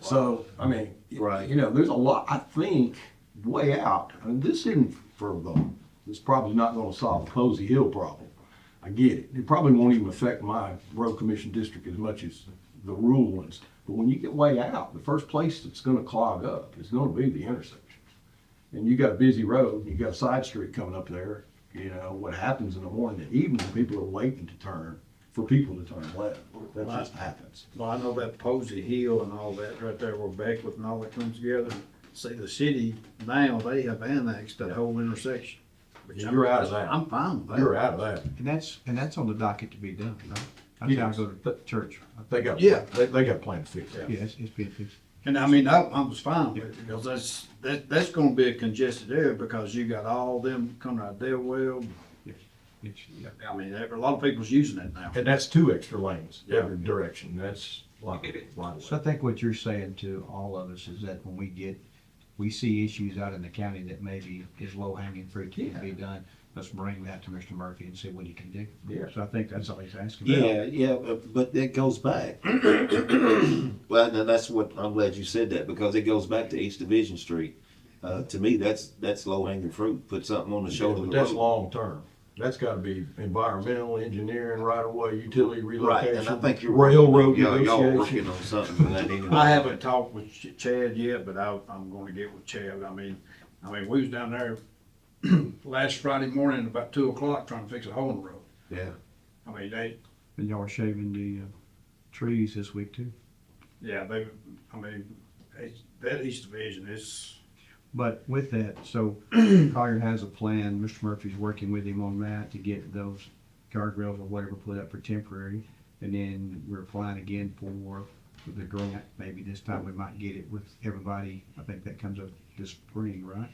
So, I mean, you know, there's a lot, I think, way out, and this isn't it's probably not gonna solve the Posey Hill problem. I get it. It probably won't even affect my road commission district as much as the rural ones. But when you get way out, the first place that's gonna clog up is gonna be the intersections. And you got a busy road, you got a side street coming up there, you know, what happens in the morning and evening, people are waiting to turn, for people to turn left. That just happens. Well, I know that Posey Hill and all that right there where Beckwith and all that comes together. See, the city now, they have annexed that whole intersection. You're out of that. I'm fine with that. You're out of that. And that's on the docket to be done, right? I gotta go to church. They got, Yeah. they got a plan to fix that. Yeah, it's being fixed. And I mean, I was fine with it, because that's gonna be a congested area, because you got all them coming out of Delwell. I mean, a lot of people's using that now. And that's 2 extra lanes every direction. That's like, So I think what you're saying to all of us is that when we see issues out in the county that maybe is low hanging fruit that can be done, let's bring that to Mr. Murphy and see what he can do. Yeah. So I think that's all he's asking. Yeah, but that goes back. Well, now that's what, I'm glad you said that, because it goes back to East Division Street. To me, that's low hanging fruit. Put something on the shoulder of But the that's road. long term. That's gotta be environmental engineering, right of way, utility Right, relocation. and I think you're railroad y'all negotiation. working on something for that anyway. I haven't talked with Chad yet, but I'm gonna get with Chad. I mean, we was down there last Friday morning about 2 o'clock trying to fix a hole in the road. Yeah. I mean, And y'all are shaving the trees this week too. yeah, that East Division is, But with that, so Collier has a plan, Mr. Murphy's working with him on that to get those guardrails or whatever put up for temporary. And then we're applying again for the grant, maybe this time we might get it with everybody, I think that comes up this spring, right?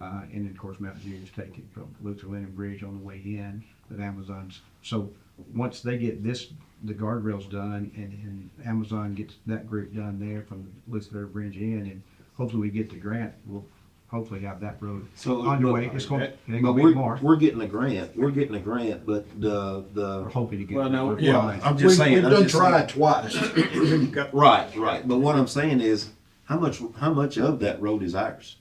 And then of course Mountain View is taking from Luther Lennon Bridge on the way in, with Amazon's. So once they get the guardrails done and Amazon gets that group done there from the Luther Bridge in, and hopefully we get the grant, we'll hopefully have that road So, underway. but- It's going, it ain't But gonna be we're, tomorrow. we're getting a grant, but We're the, hoping to get. Well, no, it. yeah, I'm just saying, we've I'm done just saying. tried twice. right, but what I'm saying is, how much of that road is ours?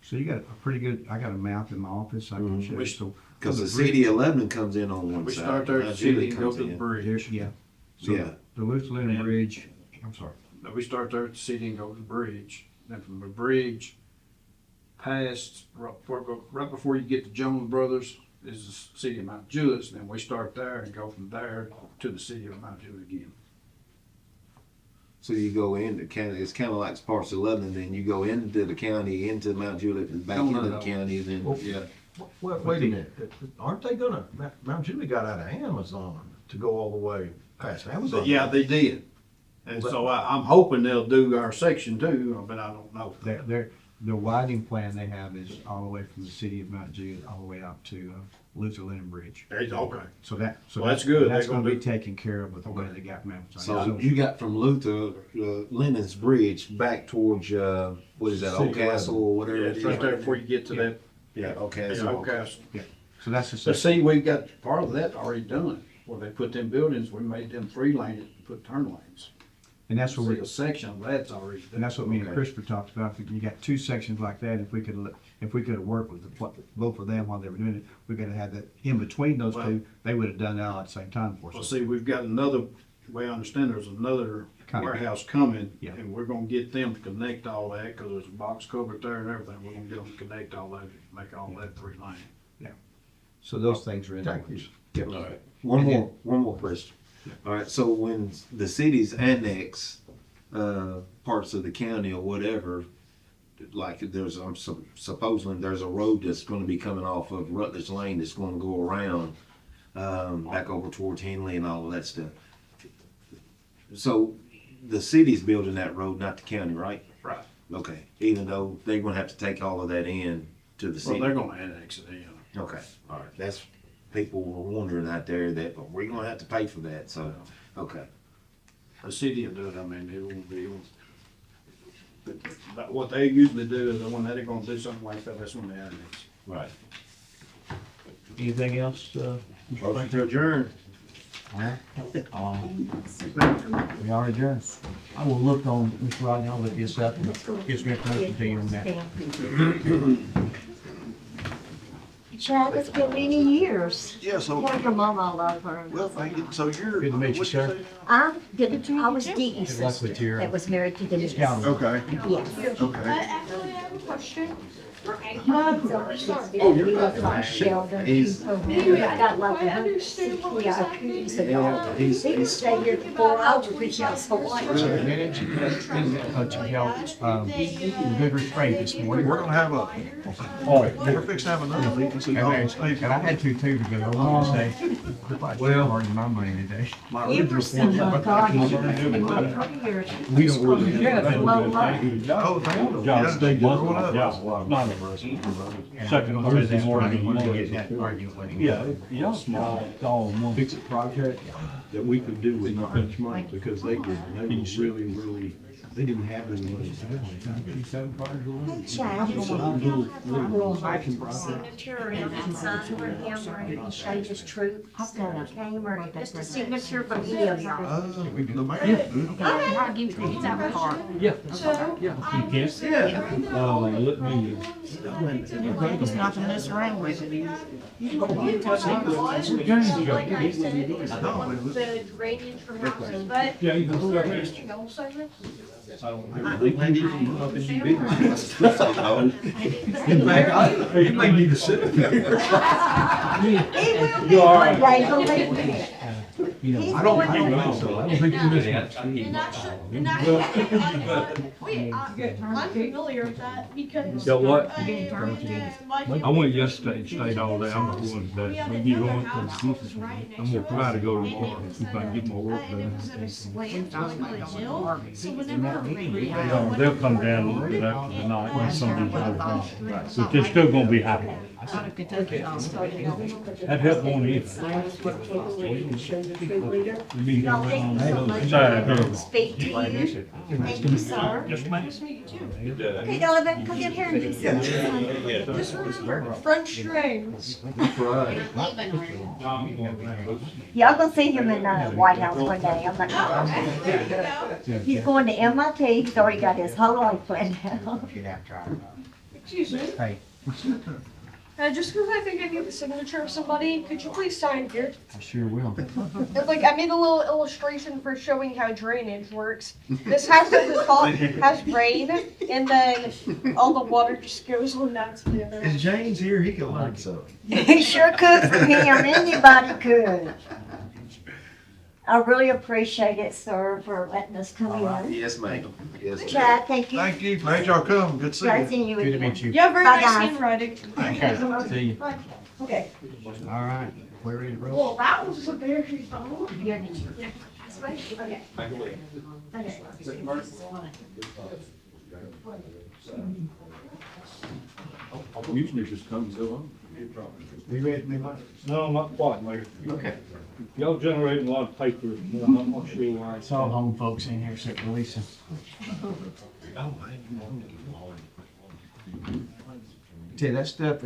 So you got a pretty good, I got a map in my office, I can show you. So Cause the bridge- city of Lebanon comes in on one We side. start there at the Mount Juliet city and go comes to the in. bridge. Yeah. So Yeah. the Luther Lennon Bridge, I'm sorry. We start there at the city and go to the bridge. Then from the bridge, past, right before you get to Jones Brothers is the city of Mount Juliet. Then we start there and go from there to the city of Mount Juliet again. So you go into county, it's kinda like parts of Lebanon, then you go into the county, into Mount Juliet and back into the county, then, Well, yeah. Wait a minute, aren't they gonna, Mount Juliet got out of Amazon to go all the way past Amazon? Yeah, they did. And so I'm hoping they'll do our section too, but I don't know. The widening plan they have is all the way from the city of Mount Juliet, all the way out to Luther Lennon Bridge. Okay. So that, Well, that's good. That's They're gonna gonna be taken care of with the way they got maps. So you got from Luther, Lennon's Bridge back towards, what is that, Old City Castle or whatever? Yeah, it it's is right there before you get to that. Yeah, Old Castle. Yeah, Old Castle. So that's the But section. see, we've got part of that already done. Where they put them buildings, we made them 3-lane and put turn lanes. And that's what See, we, a section of that's already done. and that's what me and Okay. Christopher talked about. You got two sections like that. If we could have worked with both of them while they were doing it, we could have had that in between those Well- two. They would have done that all at the same time for Well, us. see, we've got another, the way I understand, there's another Coming. warehouse coming. Yeah. And we're gonna get them to connect all that, cause there's a box culvert there and everything. We're gonna get them to connect all that, make all that 3-lane. So those things are in Thank place. you. All right, one more question. All right, so when the cities annex, parts of the county or whatever, like there's, supposedly there's a road that's gonna be coming off of Rutledge Lane that's gonna go around, back over towards Henley and all of that stuff. So the city's building that road, not the county, right? Right. Okay, even though they're gonna have to take all of that in to the Well, city. they're gonna annex it in. Okay, all right, that's, people were wondering out there that, well, we're gonna have to pay for that, so, okay. The city will do it, I mean, it won't be. But what they usually do is when they're gonna do something like that, that's when they annex. Right. Anything else, Motion to adjourn. we are adjourned. I will look on, Mr. Rodney, I'll look this up and get some information to you on that. Chad, it's been many years. Yeah, so, Like your mama, I love her. well, thank you. So you're. Good to meet you, what'd sir. say? I was Dee's Good luck sister with your- that was married to Denise. Calendar. Okay, Yes. okay. Actually, I have a question. Oh, you're not Sheldon. He's- I got like I understand what you're saying. years ago. He stayed here for 4 hours because y'all so late. Minutes, to help, good restraint this morning. We're gonna have a, we're fixing to have another meeting, so y'all can stay. And I had two too, because I want to say, well, earning my money today. My original Emerson, form, my God, but- We don't really. Well, Oh, thank you. John, Yeah, stay growing up. Not Second Thursday morning, we get that argument. Yeah, small, all in one. Fix it project that we could do with not much money, because they were really, they didn't have any money. Chad, Signature signature and sign for him or any shade his troop. I've got a camera, just a signature from any of y'all. The mayor. I'll give it to you. It's out of the car. So, You can? Let me. It's not to mess around with it. the gradient for houses, but Yeah, you can start it. y'all say this? In fact, you may need to sit there. He will be one day, believe me. I don't think so. I don't think you missed much. I'm familiar with that because. Yeah, what? I I went yesterday and stayed all day. I'm not going today. When you going, I'm gonna try to go tomorrow, see if I can get my work done. They'll come down after the night when some of these other things. But they're still gonna be happy. That helped on either. leader. Y'all thank you so much. Sorry. Speak to you. Thank you, sir. Nice to meet you too. Okay, Donovan, come in here and do something. Just remember, front strings. Y'all gonna see him in the White House one day. I'm not. He's going to MIT. He's already got his whole life planned out. Excuse me. Hey, Just because I think I need the signature of somebody, could you please sign here? I sure will. Like, I made a little illustration for showing how drainage works. This house has rain, and then all the water just goes on down to the other. Is James here? He could learn something. He sure could for him. Anybody could. I really appreciate it, sir, for letting us come in. Yes, ma'am. Yes, ma'am. Chad, thank you. Thank you. Glad y'all come. Good to see Glad you. seeing you Good to again. meet you. You have very Bye, nice guys. handwriting. Okay, see you. Okay. All right, we're ready to roll. Well, that was a very fun. Yeah. Okay. Okay. Usually just come and go on. You ready to move on? No, not quite, Mayor. Okay. Y'all generating a lot of paper, I'm not sure why. It's all home folks in here except for Lisa. Tell you, that stuff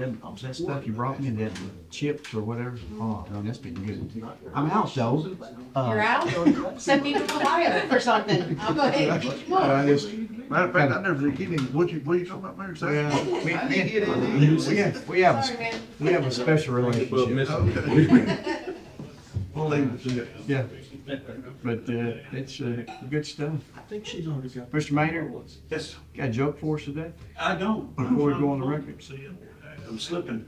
you brought me, that chips or whatever, oh, no, that's been good. I'm out though. You're out? Send me to Hawaii or something. I'll go ahead. Matter of fact, I never did get any. What you talking about, Mayor? We have a special relationship. Okay. We'll leave it there. Yeah. But, it's, good stuff. I think she's already got. Mr. Maynard, Yes, got a joke for us today? I don't. Before we go on the record. See, I'm slipping.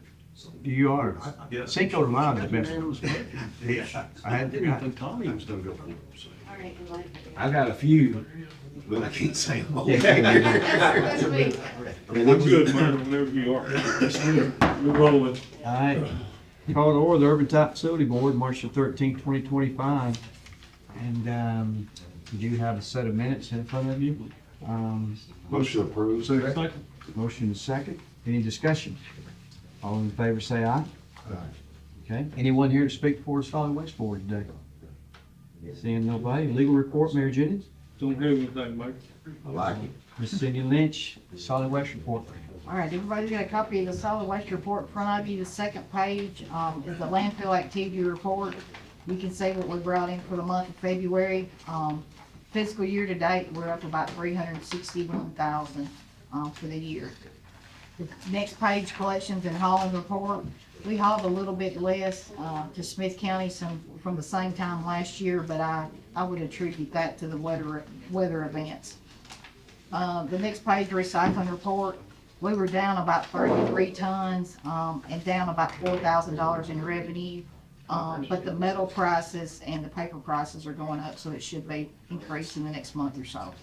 You are. Yeah. Cinco de Mayo is the best. Yeah. I didn't think Tommy was gonna go for it. so. I got a few, but I can't say them all. I'm good, Mayor, whenever you are. You're rolling. All right. Call to order the Urban Type Facility Board, March the 13th, 2025. And you do have a set of minutes in front of you. Motion approved. Motion is second. Any discussion? All in favor say aye. Okay. Anyone here to speak for the Solid Waste Board today? Seeing nobody. Legal report, Mayor Jennings. Don't have anything, Mayor. I like it. Ms. Cindy Lynch, Solid Waste report. All right, everybody's got a copy of the solid waste report in front of you. The second page is the landfill activity report. You can see what we brought in for the month of February. Fiscal year to date, we're up about 361,000 for the year. The next page, collections and hauling report. We hauled a little bit less to Smith County from the same time last year, but I would attribute that to the weather events. The next page, recycling report. We were down about 33 tons and down about $4,000 in revenue. But the metal prices and the paper prices are going up, so it should be increased in the next month or so.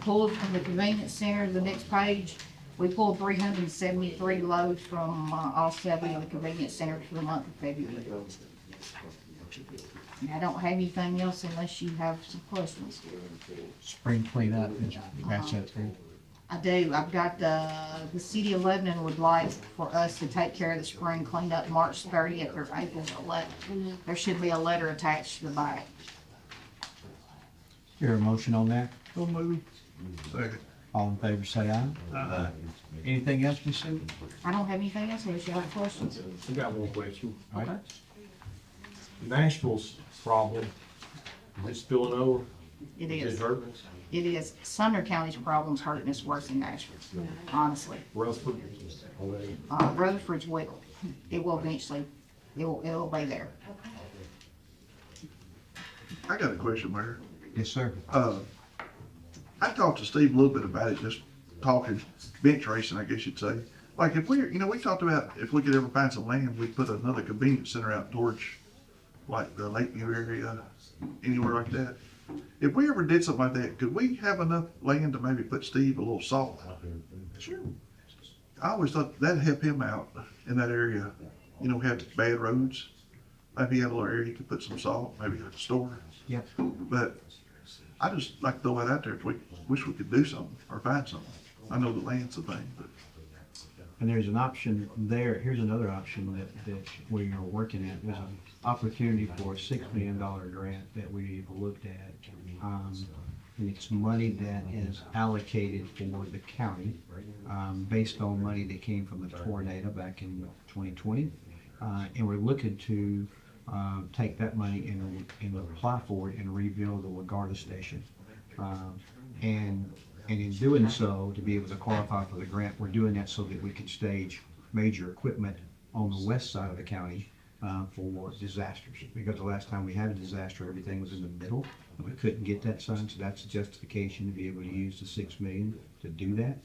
Pulled from the convenience center, the next page, we pulled 373 loads from all 7 of the convenience centers for the month of February. And I don't have anything else unless you have some questions. Spring cleanup. That's it. I do. I've got the city of Lebanon would like for us to take care of the spring cleanup March 30th or April 11th. There should be a letter attached to the back. Hear a motion on that? Go movie. Second. All in favor say aye. Anything else, Ms. Cindy? I don't have anything else unless you have questions. I got one question. Okay. Nashville's problem, is it spilling over? It Is is. it hurting us? It is. Sumner County's problem's hurting us worse than Nashville, honestly. Rutherford? Rutherford's will. It will eventually, it'll be there. I got a question, Mayor. Yes, sir. I talked to Steve a little bit about it, just talking bench racing, I guess you'd say. Like if we talked about if we could ever find some land, we'd put another convenience center out towards like the Lakeview area, anywhere like that. If we ever did something like that, could we have enough land to maybe put Steve a little salt? Sure. I always thought that'd help him out in that area. We had bad roads. Maybe he had a little area he could put some salt, maybe a store. Yep. But I just like to throw that out there if we wish we could do something or find something. I know the land's the thing, but And there's an option there, here's another option that we are working at. There's an opportunity for a $6 million grant that we've looked at. And it's money that is allocated for the county, based on money that came from the tornado back in 2020. And we're looking to take that money and apply for it and rebuild the LaGuardia station. And in doing so, to be able to qualify for the grant, we're doing that so that we can stage major equipment on the west side of the county for disasters. Because the last time we had a disaster, everything was in the middle, and we couldn't get that signed, so that's the justification to be able to use the $6 million to do that.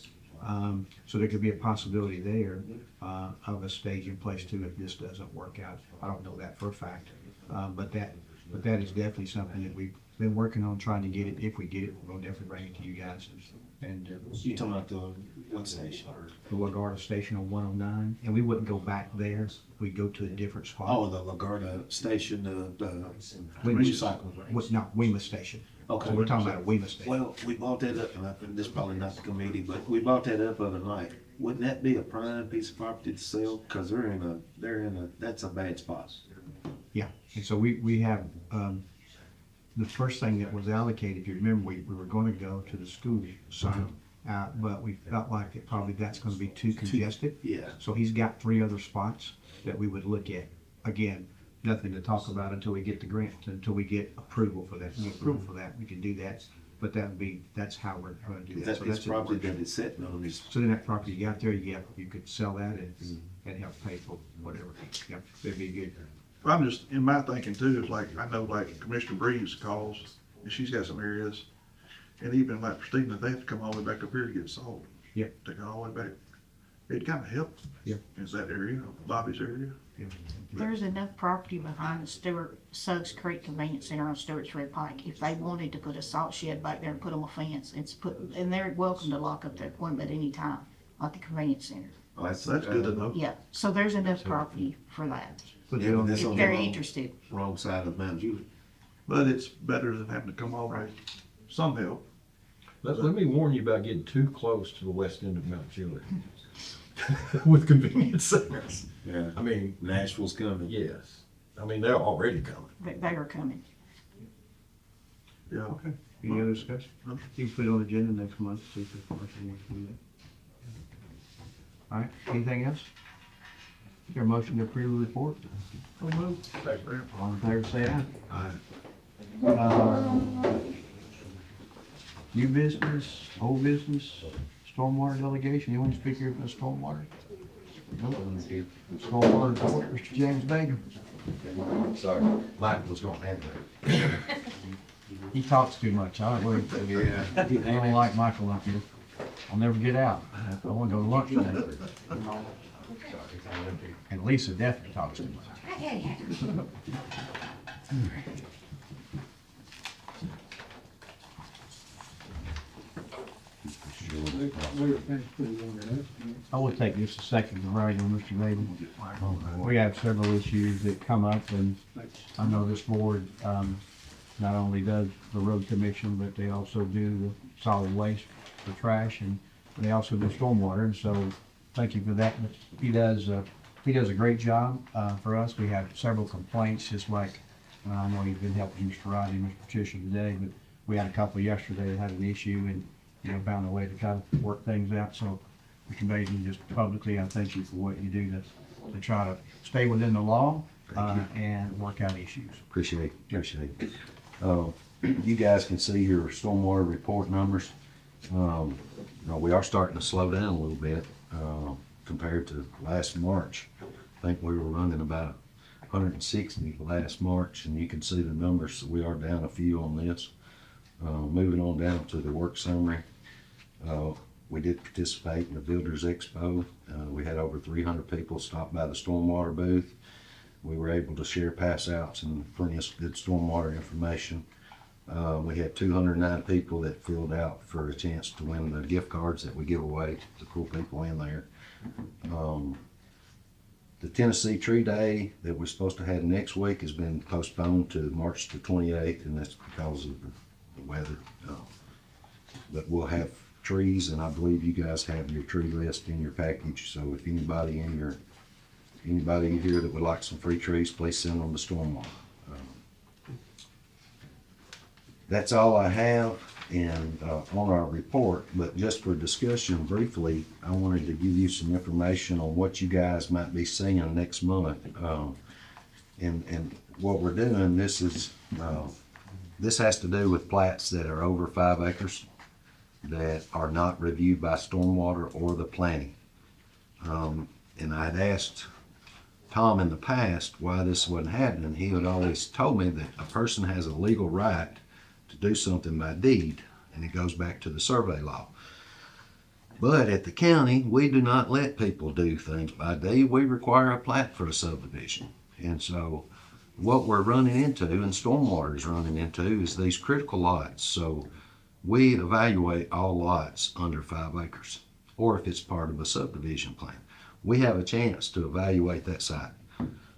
So there could be a possibility there of a staging place too if this doesn't work out. I don't know that for a fact, but that is definitely something that we've been working on trying to get it. If we get it, we'll definitely bring it to you guys. And You talking about the what station? the LaGuardia station on 109, and we wouldn't go back there. We'd go to a different spot. Oh, the LaGuardia station, the Weymouth Station. Okay. So we're talking about a Weymouth Station. Well, we bought that up, and I think this is probably not the committee, but we bought that up other night. Wouldn't that be a prime piece of property to sell? Cause that's a bad spot. Yeah, and so we have, the first thing that was allocated, if you remember, we were gonna go to the school site, but we felt like that's gonna be too congested. Yeah. So he's got 3 other spots that we would look at. Again, nothing to talk about until we get the grant, until we get approval for that. Get approval for that, we can do that, but that's how we're gonna do that. That So is that's it. property that is sitting on this. So then that property you got there, you could sell that and help pay for whatever. Yep, that'd be good. I'm just, in my thinking too, is like, I know like Commissioner Breeze calls, and she's got some areas, and even like Christina, they have to come all the way back up here to get salt. Yep. They go all the way back. It kind of helps. Yep. Is that area, Bobby's area. Yep. There's enough property behind the Suggs Creek Convenience Center on Stewart's Red Pike. If they wanted to put a salt shed back there and put them a fence, and they're welcome to lock up their equipment at any time at the convenience center. Oh, that's good to know. Yeah, so there's enough property for that. Yeah, but that's If on they're the interested. wrong side of Mount Juliet. But it's better than having to come all the way, some help. Let me warn you about getting too close to the west end of Mount Juliet with convenience centers. Yeah. I mean, Nashville's coming. yes. I mean, they're already coming. They are coming. Yeah. Okay. Any other discussion? You can put it on the agenda next month, see if the commission wants to do that. All right, anything else? Is there a motion to approve the report? All in favor, say aye. Aye. New business, old business, stormwater delegation, you want to speak here for the stormwater? Stormwater report, Mr. James Baker. Sorry, Mike was gonna handle it. He talks too much, I don't like Michael up here. I'll never get out. I want to go to lunch today. And Lisa definitely talks too much. I will take just a second to write on Mr. Bailey. We have several issues that come up, and I know this board, not only does the road commission, but they also do the solid waste for trash, and they also do stormwater, and so thank you for that. But he does a great job for us. We have several complaints, just like I know he's been helping Mr. Rodney and Mr. Patricia today, but we had a couple yesterday that had an issue, and found a way to kind of work things out. So Mr. Bailey, just publicly, I thank you for what you do to try to stay within the law and work out issues. Appreciate it. You guys can see your stormwater report numbers. We are starting to slow down a little bit compared to last March. I think we were running about 160 last March, and you can see the numbers. So we are down a few on this. Moving on down to the work summary. We did participate in the Builders Expo. We had over 300 people stop by the stormwater booth. We were able to share pass outs and plenty of good stormwater information. We had 209 people that filled out for a chance to win the gift cards that we give away to cool people in there. The Tennessee Tree Day that we're supposed to have next week has been postponed to March the 28th, and that's because of the weather. But we'll have trees, and I believe you guys have your tree list in your package. So if anybody here that would like some free trees, please send them to Stormwater. That's all I have on our report, but just for discussion briefly, I wanted to give you some information on what you guys might be seeing next month. And what we're doing, this has to do with plats that are over 5 acres that are not reviewed by Stormwater or the planning. And I had asked Tom in the past why this wasn't happening. He had always told me that a person has a legal right to do something by deed, and it goes back to the survey law. But at the county, we do not let people do things by deed. We require a plat for a subdivision. And so what we're running into, and Stormwater is running into, is these critical lots. So we evaluate all lots under 5 acres, or if it's part of a subdivision plan. We have a chance to evaluate that site.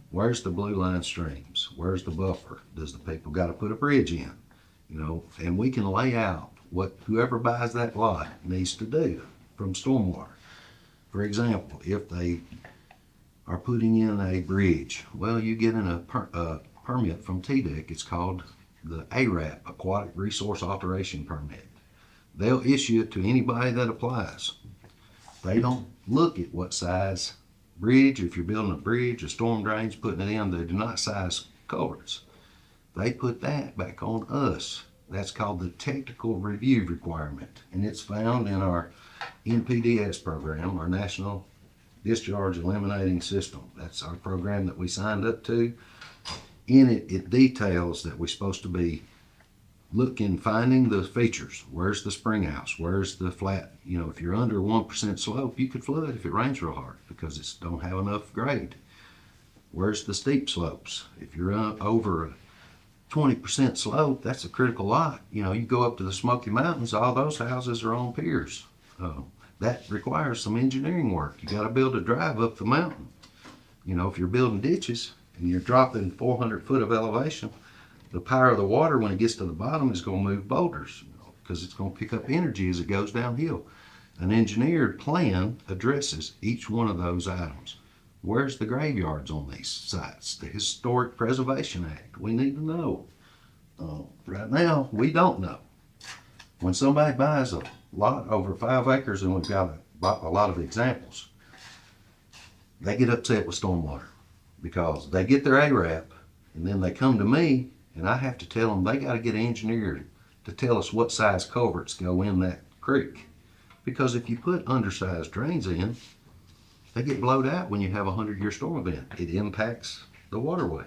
Where's the blue line streams? Where's the buffer? Does the people got to put a bridge in? You know, and we can lay out what whoever buys that lot needs to do from Stormwater. For example, if they are putting in a bridge, well, you get in a permit from TDEC. It's called the ARAP, Aquatic Resource Alteration Permit. They'll issue it to anybody that applies. They don't look at what size bridge, if you're building a bridge, a storm drains, putting it in, they do not size culverts. They put that back on us. That's called the technical review requirement, and it's found in our NPDS program, our National Discharge Eliminating System. That's our program that we signed up to. In it, it details that we're supposed to be finding the features. Where's the spring house? Where's the flat? You know, if you're under 1% slope, you could flood if it rains real hard because it don't have enough grade. Where's the steep slopes? If you're over a 20% slope, that's a critical lot. You know, you go up to the Smoky Mountains, all those houses are on piers. That requires some engineering work. You got to build a drive up the mountain. You know, if you're building ditches and you're dropping 400 foot of elevation, the power of the water when it gets to the bottom is going to move boulders, because it's going to pick up energy as it goes downhill. An engineered plan addresses each one of those items. Where's the graveyards on these sites? The Historic Preservation Act. We need to know. Right now, we don't know. When somebody buys a lot over 5 acres, and we've got a lot of examples, they get upset with Stormwater because they get their ARAP and then they come to me and I have to tell them they got to get engineered to tell us what size culverts go in that creek. Because if you put undersized drains in, they get blowed out when you have a 100-year storm event. It impacts the waterway.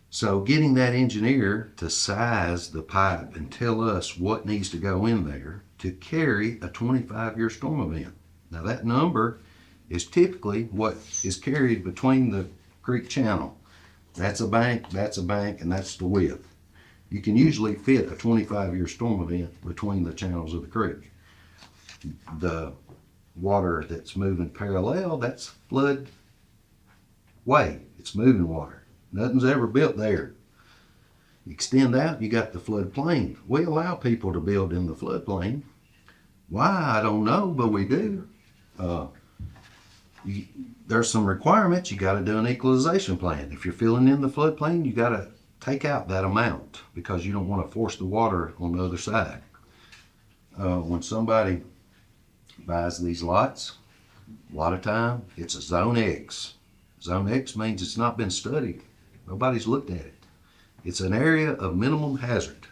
So getting that engineer to size the pipe and tell us what needs to go in there to carry a 25-year storm event. Now that number is typically what is carried between the creek channel. That's a bank, and that's the width. You can usually fit a 25-year storm event between the channels of the creek. The water that's moving parallel, that's flood way. It's moving water. Nothing's ever built there. Extend out, you got the floodplain. We allow people to build in the floodplain. Why, I don't know, but we do. There's some requirements. You got to do an equalization plan. If you're filling in the floodplain, you got to take out that amount because you don't want to force the water on the other side. When somebody buys these lots, a lot of time it's a Zone X. Zone X means it's not been studied. Nobody's looked at it. It's an area of minimum hazard.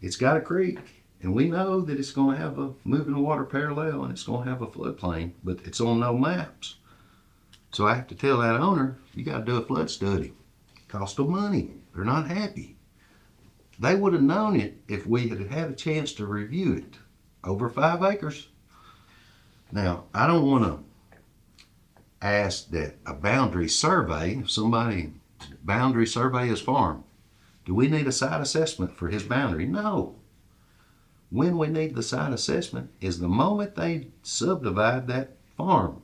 It's got a creek, and we know that it's going to have a moving water parallel and it's going to have a floodplain, but it's on no maps. So I have to tell that owner, you got to do a flood study. Cost them money. They're not happy. They would have known it if we had had a chance to review it. Over 5 acres. Now, I don't want to ask that a boundary survey, if somebody boundary survey his farm, do we need a site assessment for his boundary? No. When we need the site assessment is the moment they subdivide that farm.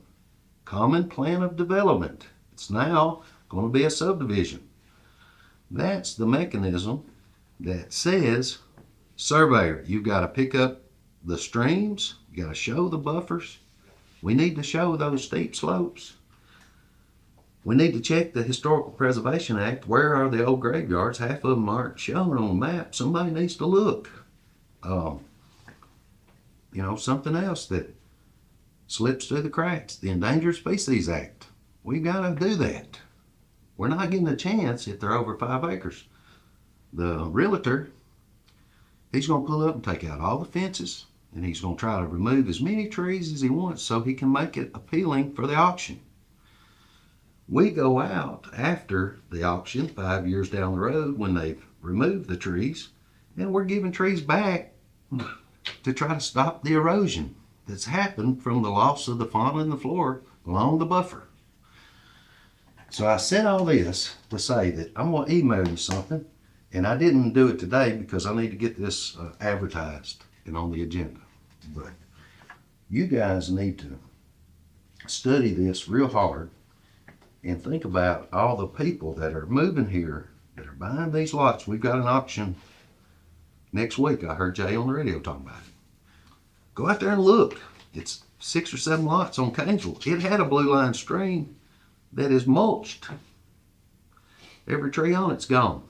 Common plan of development. It's now going to be a subdivision. That's the mechanism that says Surveyor, you've got to pick up the streams, you got to show the buffers. We need to show those steep slopes. We need to check the Historical Preservation Act. Where are the old graveyards? Half of them aren't shown on the map. Somebody needs to look. You know, something else that slips through the cracks, the Endangered Species Act. We've got to do that. We're not getting a chance if they're over 5 acres. The realtor, he's going to pull up and take out all the fences, and he's going to try to remove as many trees as he wants so he can make it appealing for the auction. We go out after the auction 5 years down the road when they've removed the trees, and we're giving trees back to try to stop the erosion that's happened from the loss of the fauna and the flora along the buffer. So I said all this to say that I'm going to email you something, and I didn't do it today because I need to get this advertised and on the agenda. But you guys need to study this real hard and think about all the people that are moving here, that are buying these lots. We've got an auction next week. I heard Jay on the radio talking about it. Go out there and look. It's 6 or 7 lots on Canesville. It had a blue line stream that is mulched. Every tree on it's gone.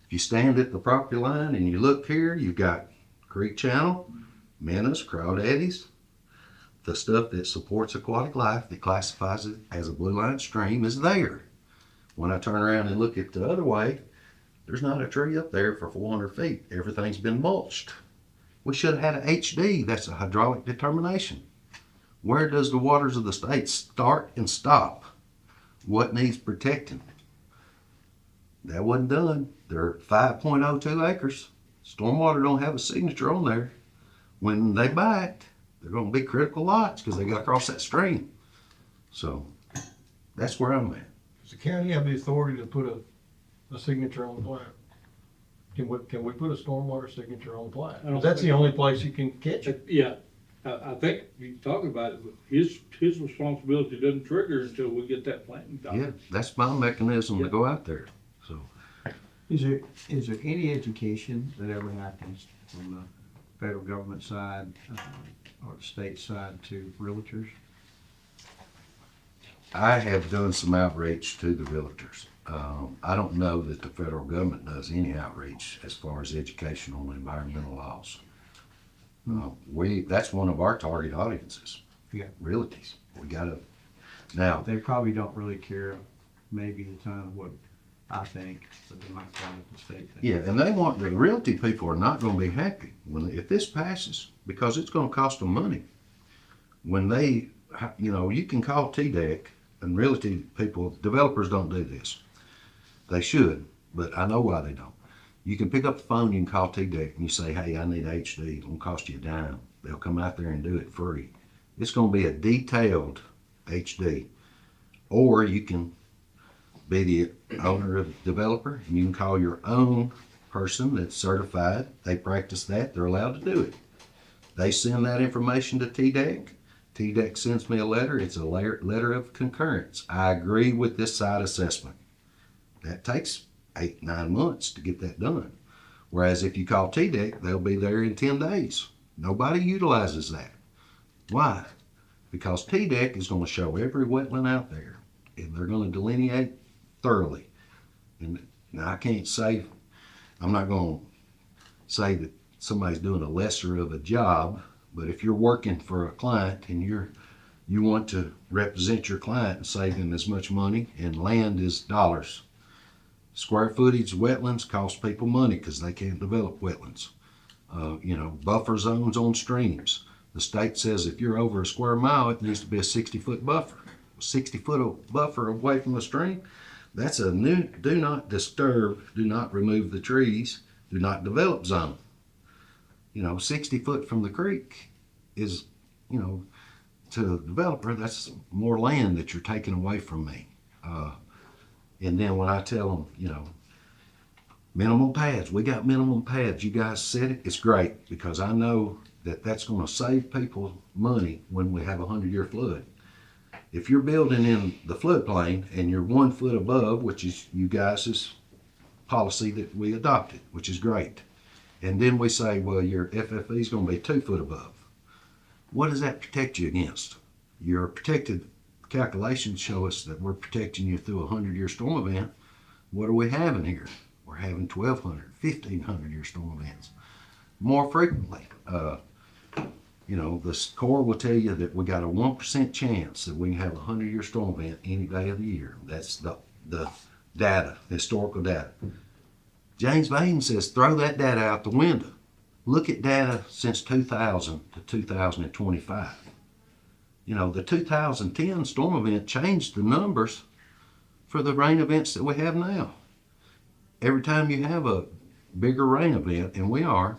If you stand at the property line and you look here, you've got creek channel, minnows, crawdaddies, the stuff that supports aquatic life that classifies it as a blue line stream is there. When I turn around and look at the other way, there's not a tree up there for 400 feet. Everything's been mulched. We should have had an HD. That's a hydraulic determination. Where does the waters of the state start and stop? What needs protecting? That wasn't done. They're 5.02 acres. Stormwater don't have a signature on there. When they buy it, they're going to be critical lots because they got to cross that stream. So that's where I'm at. Does the county have the authority to put a signature on the plat? Can we put a stormwater signature on the plat? That's the only place you can catch it. Yeah, I think you talking about it, but his responsibility doesn't trigger until we get that planting done. Yeah, that's my mechanism to go out there. So, Is there any education that ever happens from the federal government side or the state side to realtors? I have done some outreach to the realtors. I don't know that the federal government does any outreach as far as educational and environmental laws. That's one of our target audiences. Yeah. Realties. We gotta, now. They probably don't really care maybe a ton of what I think, but they might follow the state thing. Yeah, and they want, the realty people are not gonna be happy if this passes, because it's gonna cost them money. When they, you can call TDEC, and realty people, developers don't do this. They should, but I know why they don't. You can pick up the phone, you can call TDEC and you say, hey, I need HD, it's gonna cost you a dime. They'll come out there and do it free. It's gonna be a detailed HD. Or you can be the owner of the developer, and you can call your own person that's certified. They practice that, they're allowed to do it. They send that information to TDEC. TDEC sends me a letter, it's a letter of concurrence. I agree with this site assessment. That takes 8-9 months to get that done. Whereas if you call TDEC, they'll be there in 10 days. Nobody utilizes that. Why? Because TDEC is going to show every wetland out there, and they're going to delineate thoroughly. And now I can't say, I'm not going to say that somebody's doing a lesser of a job, but if you're working for a client and you want to represent your client and save them as much money, and land is dollars. Square footage wetlands cost people money because they can't develop wetlands. Buffer zones on streams. The state says if you're over a square mile, it needs to be a 60-foot buffer. 60-foot buffer away from the stream, that's a new do not disturb, do not remove the trees, do not develop zone. 60 foot from the creek is, to a developer, that's more land that you're taking away from me. And then when I tell them, minimum pads, we got minimum pads, you guys said it, it's great, because I know that that's going to save people money when we have a 100-year flood. If you're building in the floodplain and you're 1 foot above, which is you guys' policy that we adopted, which is great, And then we say, well, your FFE is gonna be 2 foot above. What does that protect you against? Your protected calculations show us that we're protecting you through a 100-year storm event. What are we having here? We're having 1,200, 1,500-year storm events more frequently. You know, the Corps will tell you that we got a 1% chance that we can have a 100-year storm event any day of the year. That's the data, historical data. James Baden says throw that data out the window. Look at data since 2000 to 2025. You know, the 2010 storm event changed the numbers for the rain events that we have now. Every time you have a bigger rain event, and we are,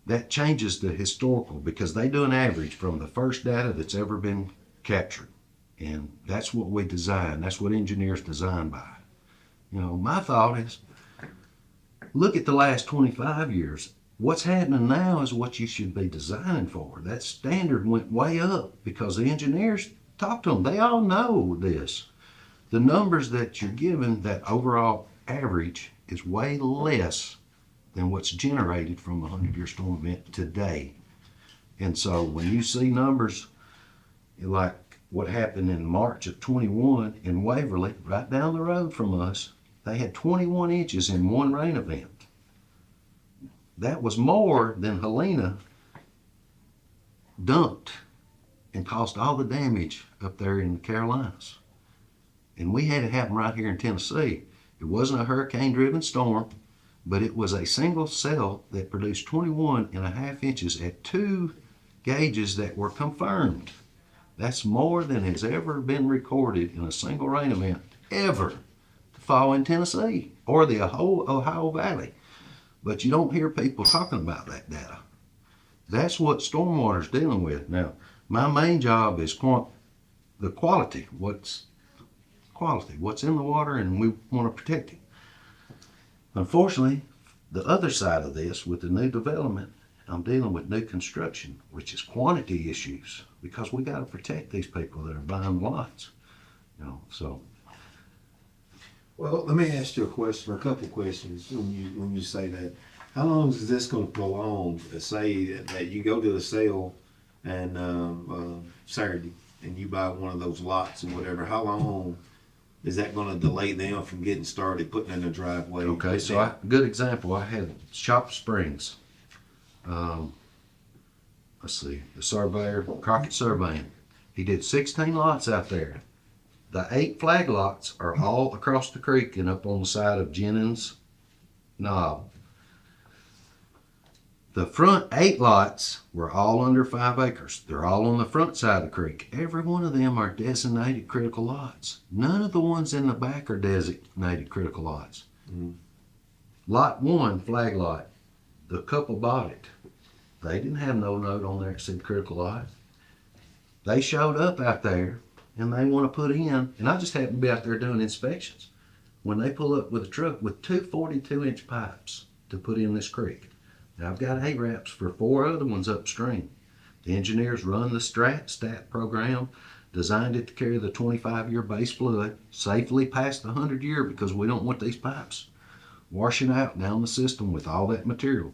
that changes the historical, because they do an average from the first data that's ever been captured. And that's what we design. That's what engineers design by. You know, my thought is, look at the last 25 years. What's happening now is what you should be designing for. That standard went way up because the engineers talk to them. They all know this. The numbers that you're given, that overall average, is way less than what's generated from a 100-year storm event today. And so when you see numbers like what happened in March of 21 in Waverly, right down the road from us, they had 21 inches in one rain event. That was more than Helena dumped and caused all the damage up there in the Carolinas. And we had it happen right here in Tennessee. It wasn't a hurricane-driven storm, but it was a single cell that produced 21.5 inches at 2 gauges that were confirmed. That's more than has ever been recorded in a single rain event ever to fall in Tennessee or the whole Ohio Valley. But you don't hear people talking about that data. That's what stormwater is dealing with. Now, my main job is the quality. What's in the water, and we want to protect it. Unfortunately, the other side of this, with the new development, I'm dealing with new construction, which is quantity issues, because we got to protect these people that are buying lots. You know, so. Well, let me ask you a question, or a couple of questions when you say that. How long is this going to prolong? Say that you go to the sale and Saturday, and you buy one of those lots and whatever. How long is that going to delay them from getting started, putting in their driveway? Okay, so good example. I had Shop Springs. Let's see, the surveyor, Crockett Surveying. He did 16 lots out there. The 8 flag lots are all across the creek and up on the side of Jennings Knob. The front 8 lots were all under 5 acres. They're all on the front side of the creek. Every one of them are designated critical lots. None of the ones in the back are designated critical lots. Mm-hmm. Lot 1, flag lot, the couple bought it. They didn't have no note on there that said critical lot. They showed up out there and they want to put in, and I just happened to be out there doing inspections, when they pull up with a truck with 2 42-inch pipes to put in this creek. Now, I've got A-wraps for 4 other ones upstream. The engineers run the STAT program, designed it to carry the 25-year base flood safely past the 100-year, because we don't want these pipes washing out down the system with all that material.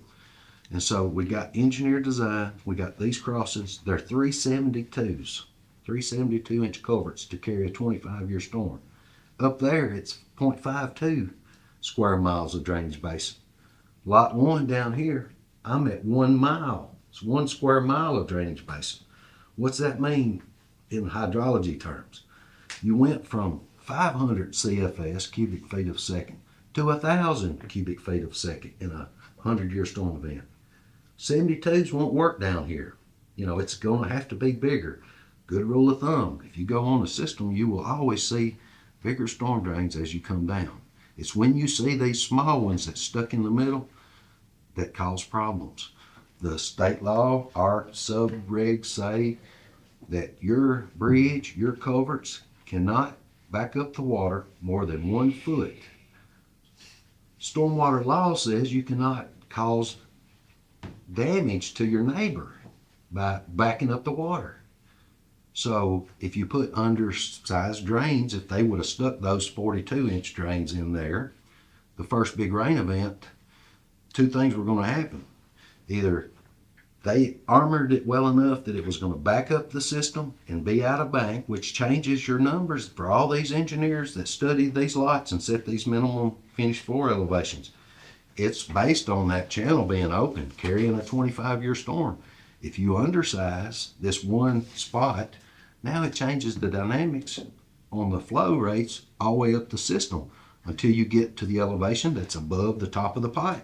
And so we got engineer design, we got these crossings. They're 372s, 372-inch culverts to carry a 25-year storm. Up there, it's 0.52 square miles of drainage basin. Lot 1 down here, I'm at 1 mile. It's 1 square mile of drainage basin. What's that mean in hydrology terms? You went from 500 CFS, cubic feet a second, to 1,000 cubic feet a second in a 100-year storm event. 72s won't work down here. You know, it's going to have to be bigger. Good rule of thumb, if you go on the system, you will always see bigger storm drains as you come down. It's when you see these small ones that's stuck in the middle that cause problems. The state law, our sub-regs say that your bridge, your culverts cannot back up the water more than 1 foot. Stormwater law says you cannot cause damage to your neighbor by backing up the water. So if you put undersized drains, if they would have stuck those 42-inch drains in there, the first big rain event two things were gonna happen. Either they armored it well enough that it was gonna back up the system and be out of bank, which changes your numbers for all these engineers that study these lots and set these minimum finished floor elevations. It's based on that channel being open, carrying a 25-year storm. If you undersize this one spot, now it changes the dynamics on the flow rates all the way up the system until you get to the elevation that's above the top of the pipe.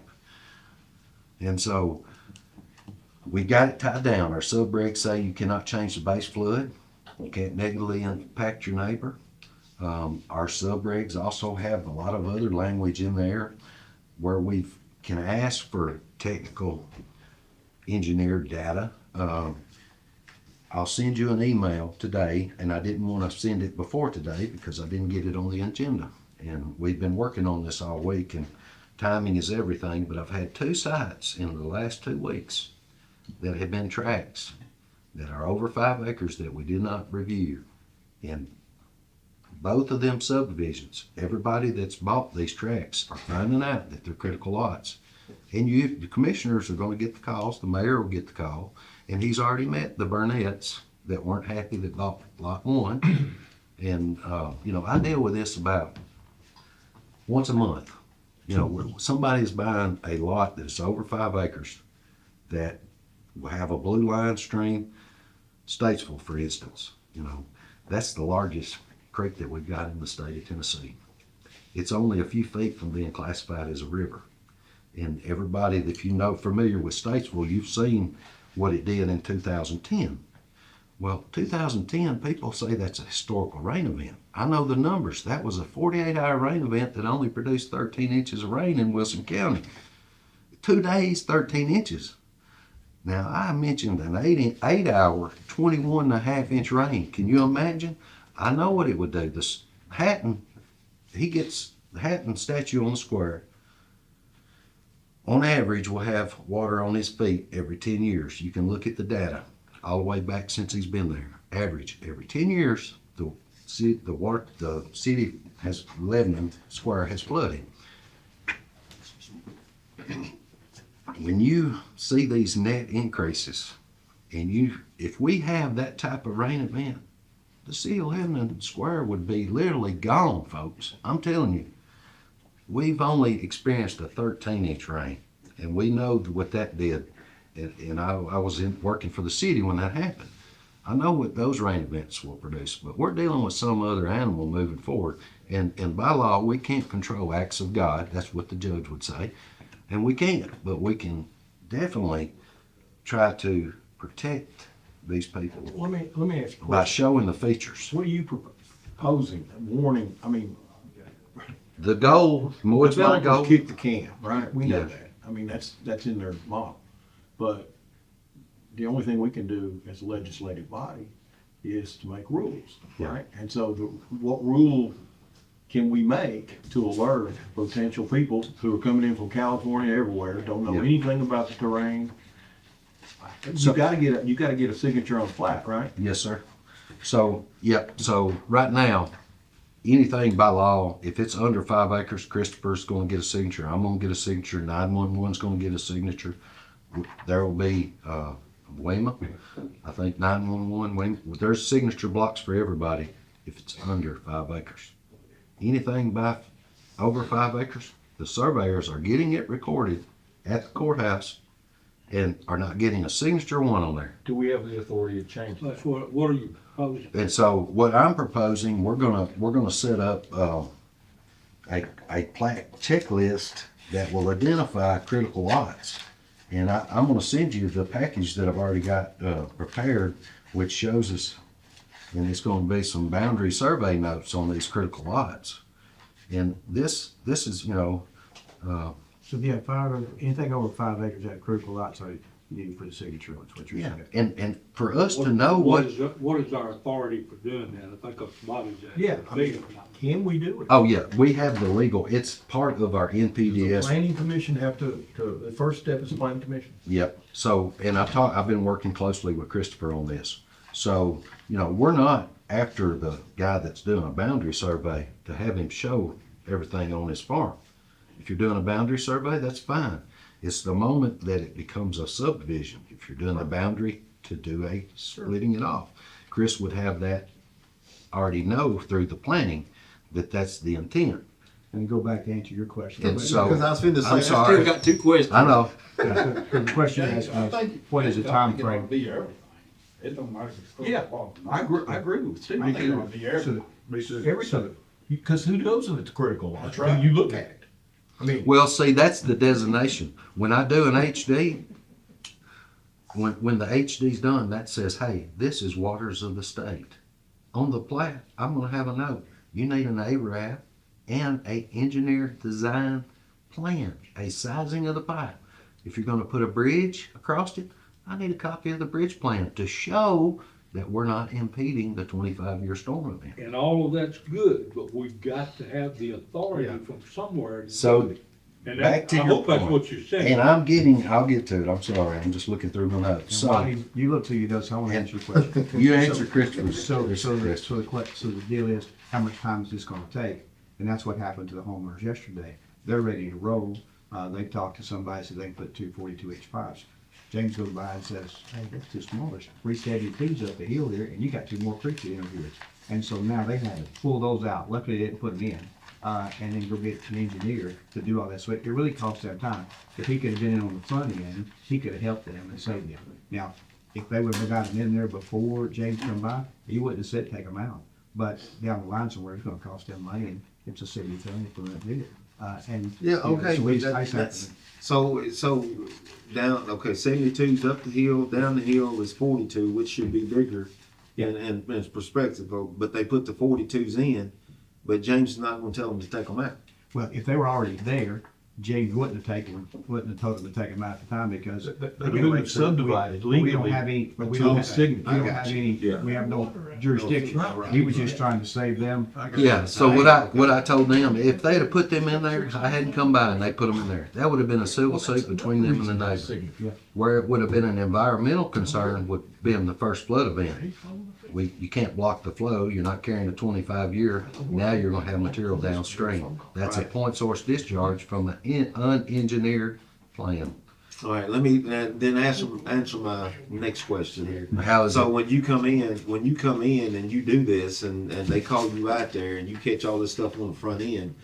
And so we got it tied down. Our sub-regs say you cannot change the base flood. You can't negatively impact your neighbor. Our sub-regs also have a lot of other language in there where we can ask for technical engineered data. I'll send you an email today, and I didn't want to send it before today because I didn't get it on the agenda. And we've been working on this all week, and timing is everything, but I've had 2 sites in the last 2 weeks that have been tracts that are over 5 acres that we did not review. And both of them subdivisions, everybody that's bought these tracts are finding out that they're critical lots. And the commissioners are going to get the calls, the mayor will get the call, and he's already met the Burnett's that weren't happy that bought lot 1. And, I deal with this about once a month. Somebody's buying a lot that's over 5 acres that will have a blue line stream, Statesville, for instance. That's the largest creek that we've got in the state of Tennessee. It's only a few feet from being classified as a river. And everybody that familiar with Statesville, you've seen what it did in 2010. Well, 2010, people say that's a historical rain event. I know the numbers. That was a 48-hour rain event that only produced 13 inches of rain in Wilson County. 2 days, 13 inches. Now, I mentioned an 8-hour, 21.5-inch rain. Can you imagine? I know what it would do. He gets the Hatton statue on the square. On average, will have water on his feet every 10 years. You can look at the data all the way back since he's been there. Average, every 10 years, the city has Lebanon Square has flooded. When you see these net increases, and if we have that type of rain event, the city of Lebanon Square would be literally gone, folks. I'm telling you. We've only experienced a 13-inch rain, and we know what that did. And I was working for the city when that happened. I know what those rain events will produce, but we're dealing with some other animal moving forward. And by law, we can't control acts of God. That's what the judge would say. And we can't, but we can definitely try to protect these people. Let me ask you by showing the features. What are you proposing? Warning? The goal, what's my goal? Kick the can, right? We know Yeah. that. That's in their model. But the only thing we can do as a legislative body is to make rules, right? And so what rule can we make to alert potential people who are coming in from California, everywhere, don't know anything about the terrain? You gotta get a signature on the plat, right? Yes, sir. So right now, anything by law, if it's under 5 acres, Christopher's gonna get a signature, I'm gonna get a signature, 911's gonna get a signature. There will be, WEMA, I think 911, there's signature blocks for everybody if it's under 5 acres. Anything by over 5 acres, the surveyors are getting it recorded at the courthouse and are not getting a signature one on there. Do we have the authority to change that? That's what are you proposing? And so what I'm proposing, we're gonna set up a plat checklist that will identify critical lots. And I'm gonna send you the package that I've already got prepared, which shows us, and it's gonna be some boundary survey notes on these critical lots. And this is, So if you have anything over 5 acres at critical lot, so you need to put a signature on, what you're saying. And for us to know what is our authority for doing that? I think a body's that. Yeah, can we do it? Oh yeah, we have the legal, it's part of our Does the NPDS. planning commission have to, the first step is the planning commission? Yep. So, and I've been working closely with Christopher on this. So, we're not after the guy that's doing a boundary survey to have him show everything on his farm. If you're doing a boundary survey, that's fine. It's the moment that it becomes a subdivision. If you're doing the boundary to do a splitting it off. Chris would have that already know through the planning that that's the intent. And go back to answer your question. And so, Because I was finna say, I'm I sorry. Still got two questions. I know. The question is, what is the time frame? Be everything. It don't matter. if it's Yeah, football. I agree with Steve. I think it'll be everything. everything, because who knows if it's critical or not? That's right. You look at it. I mean, Well, see, that's the designation. When I do an HD, when the HD's done, that says, hey, this is waters of the state. On the plat, I'm gonna have a note. You need an ARAF and a engineer design plan, a sizing of the pipe. If you're gonna put a bridge across it, I need a copy of the bridge plan to show that we're not impeding the 25-year storm event. And all of that's good, but we've got to have the authority from somewhere. to So, do it. And back to I your hope that's point. what you're saying. And I'll get to it, I'm sorry, I'm just looking through my notes. And while So, you look till you do, so I want to answer your question. you answer Christopher's. So the deal is, how much time is this gonna take? And that's what happened to the homeowners yesterday. They're ready to roll. They talked to somebody, said they can put 2 42-inch pipes. James goes by and says, hey, that's too small. There's 372s up the hill there, and you got 2 more creeks in over here. And so now they had to pull those out. Luckily, they didn't put them in. And then go get an engineer to do all that. So it really cost them time. If he could have been in on the front end, he could have helped them and saved them. Now, if they would have got them in there before James come by, he wouldn't have said take them out. But down the line somewhere, it's gonna cost them money, and it's a city thing if we're gonna do it. And Yeah, you know, okay, so we but just- that's, so down, okay, 72's up the hill, down the hill is 42, which should be bigger and it's perspective, but they put the 42's in, but James is not gonna tell them to take them out. Well, if they were already there, James wouldn't have told them to take them out at the time because. They couldn't have subdivided We don't legally have any, but we until don't the have, we signature. don't have any, we have no jurisdiction. He was just trying to save them. Yeah, so what I told them, if they'd have put them in there, I hadn't come by and they put them in there, that would have been a civil suit between them and the neighbor. Where it would have been an environmental concern would have been the first flood event. You can't block the flow, you're not carrying a 25-year, now you're gonna have material downstream. That's a point source discharge from an unengineered plan. All right, let me then answer my next question here. How is So it? when you come in and you do this and they call you out there and you catch all this stuff on the front end,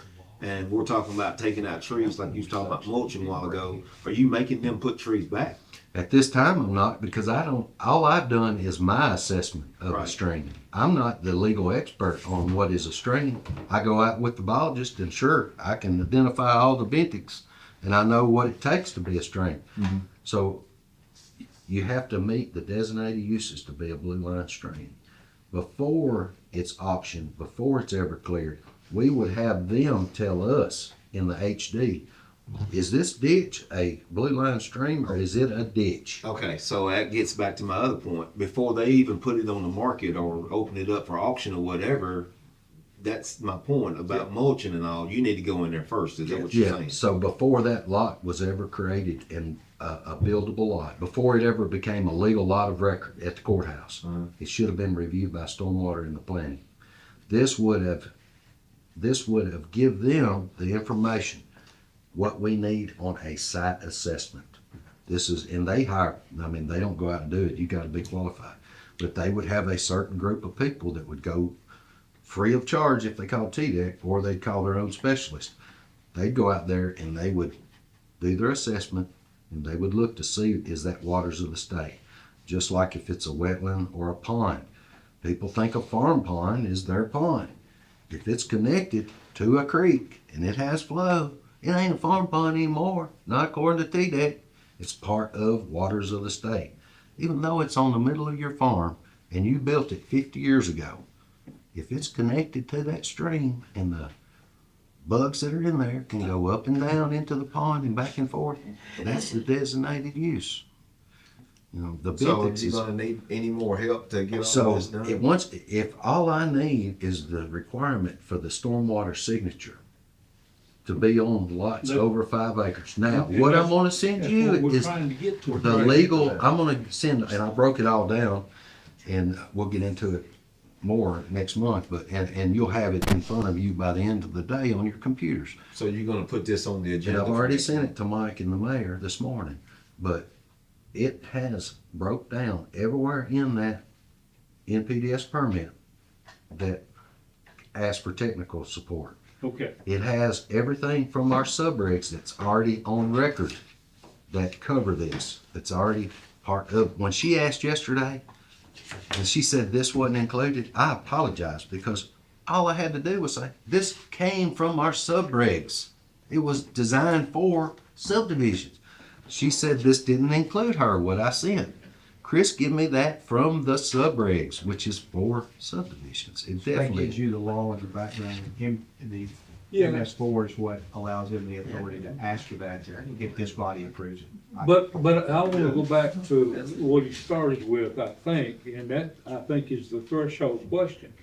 and we're talking about taking out trees like you was talking about mulching a while ago, are you making them put trees back? At this time, I'm not, because all I've done is my assessment of a stream. I'm not the legal expert on what is a stream. I go out with the biologist and sure, I can identify all the benthics and I know what it takes to be a stream. So you have to meet the designated uses to be a blue line stream. Before it's optioned, before it's ever cleared, we would have them tell us in the HD, is this ditch a blue line stream or is it a ditch? Okay, so that gets back to my other point. Before they even put it on the market or open it up for auction or whatever, that's my point about mulching and all. You need to go in there first. Is that what you're saying? So before that lot was ever created and a buildable lot, before it ever became a legal lot of record at the courthouse, it should have been reviewed by stormwater and the planning. This would have give them the information what we need on a site assessment. And they don't go out and do it, you gotta be qualified. But they would have a certain group of people that would go free of charge if they call TDEC, or they'd call their own specialist. They'd go out there and they would do their assessment and they would look to see, is that waters of the state? Just like if it's a wetland or a pond. People think a farm pond is their pond. If it's connected to a creek and it has flow, it ain't a farm pond anymore, not according to TDEC. It's part of waters of the state. Even though it's on the middle of your farm and you built it 50 years ago, if it's connected to that stream and the bugs that are in there can go up and down into the pond and back and forth, that's the designated use. You know, the So benthics you're is. gonna need any more help to get all So this done? if all I need is the requirement for the stormwater signature to be on lots over 5 acres. Now, And what I'm that's- gonna send that's you what we're is trying to get to. the legal, I'm gonna send, and I broke it all down, and we'll get into it more next month, but, and you'll have it in front of you by the end of the day on your computers. So you're gonna put this on the And agenda? I've already sent it to Mike and the mayor this morning, but it has broke down everywhere in that NPDS permit that asks for technical support. Okay. It has everything from our subregs that's already on record that cover this, that's already part of, when she asked yesterday, and she said this wasn't included, I apologized because all I had to do was say, this came from our subregs. It was designed for subdivisions. She said this didn't include her, what I sent. Chris, give me that from the subregs, which is for subdivisions. It That definitely. gives you the law in the background. The Yeah. MS4 is what allows them the authority to ask for that if this body approves it. But I want to go back to what he started with, I think, and that, I think, is the threshold question.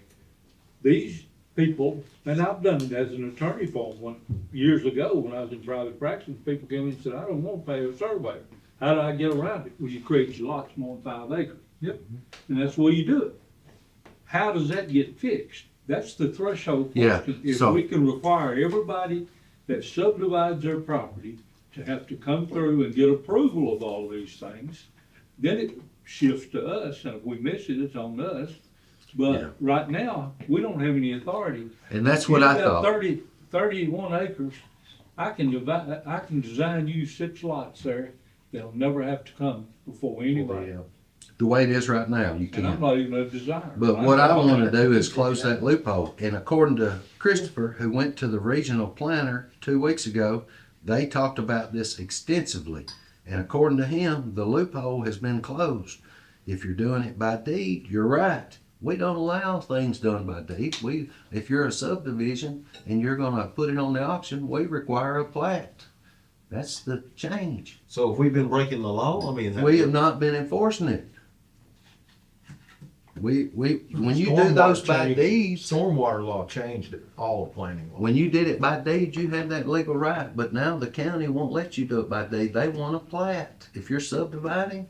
These people, and I've done it as an attorney for them, years ago when I was in private practice, people came in and said, I don't want to pay a surveyor. How do I get around it? Well, you create your lots more than 5 acres. Yep. And that's the way you do it. How does that get fixed? That's the threshold Yeah, question. If so- we can require everybody that subdivides their property to have to come through and get approval of all these things, then it shifts to us, and if we miss it, it's on us. Yeah. But right now, we don't have any authority. And that's what I You've got thought. 31 acres, I can design you 6 lots there, they'll never have to come before anybody. The way it is right now, you And I'm can. not even a designer. But what I want to do is close that loophole. And according to Christopher, who went to the regional planner 2 weeks ago, they talked about this extensively. And according to him, the loophole has been closed. If you're doing it by deed, you're right. We don't allow things done by deed. If you're a subdivision and you're gonna put it on the auction, we require a plat. That's the change. So have we been breaking the law? I mean. We have not been enforcing it. When you do those by deeds, Stormwater law changed all the planning law. when you did it by deed, you had that legal right, but now the county won't let you do it by deed. They want a plat. If you're subdividing,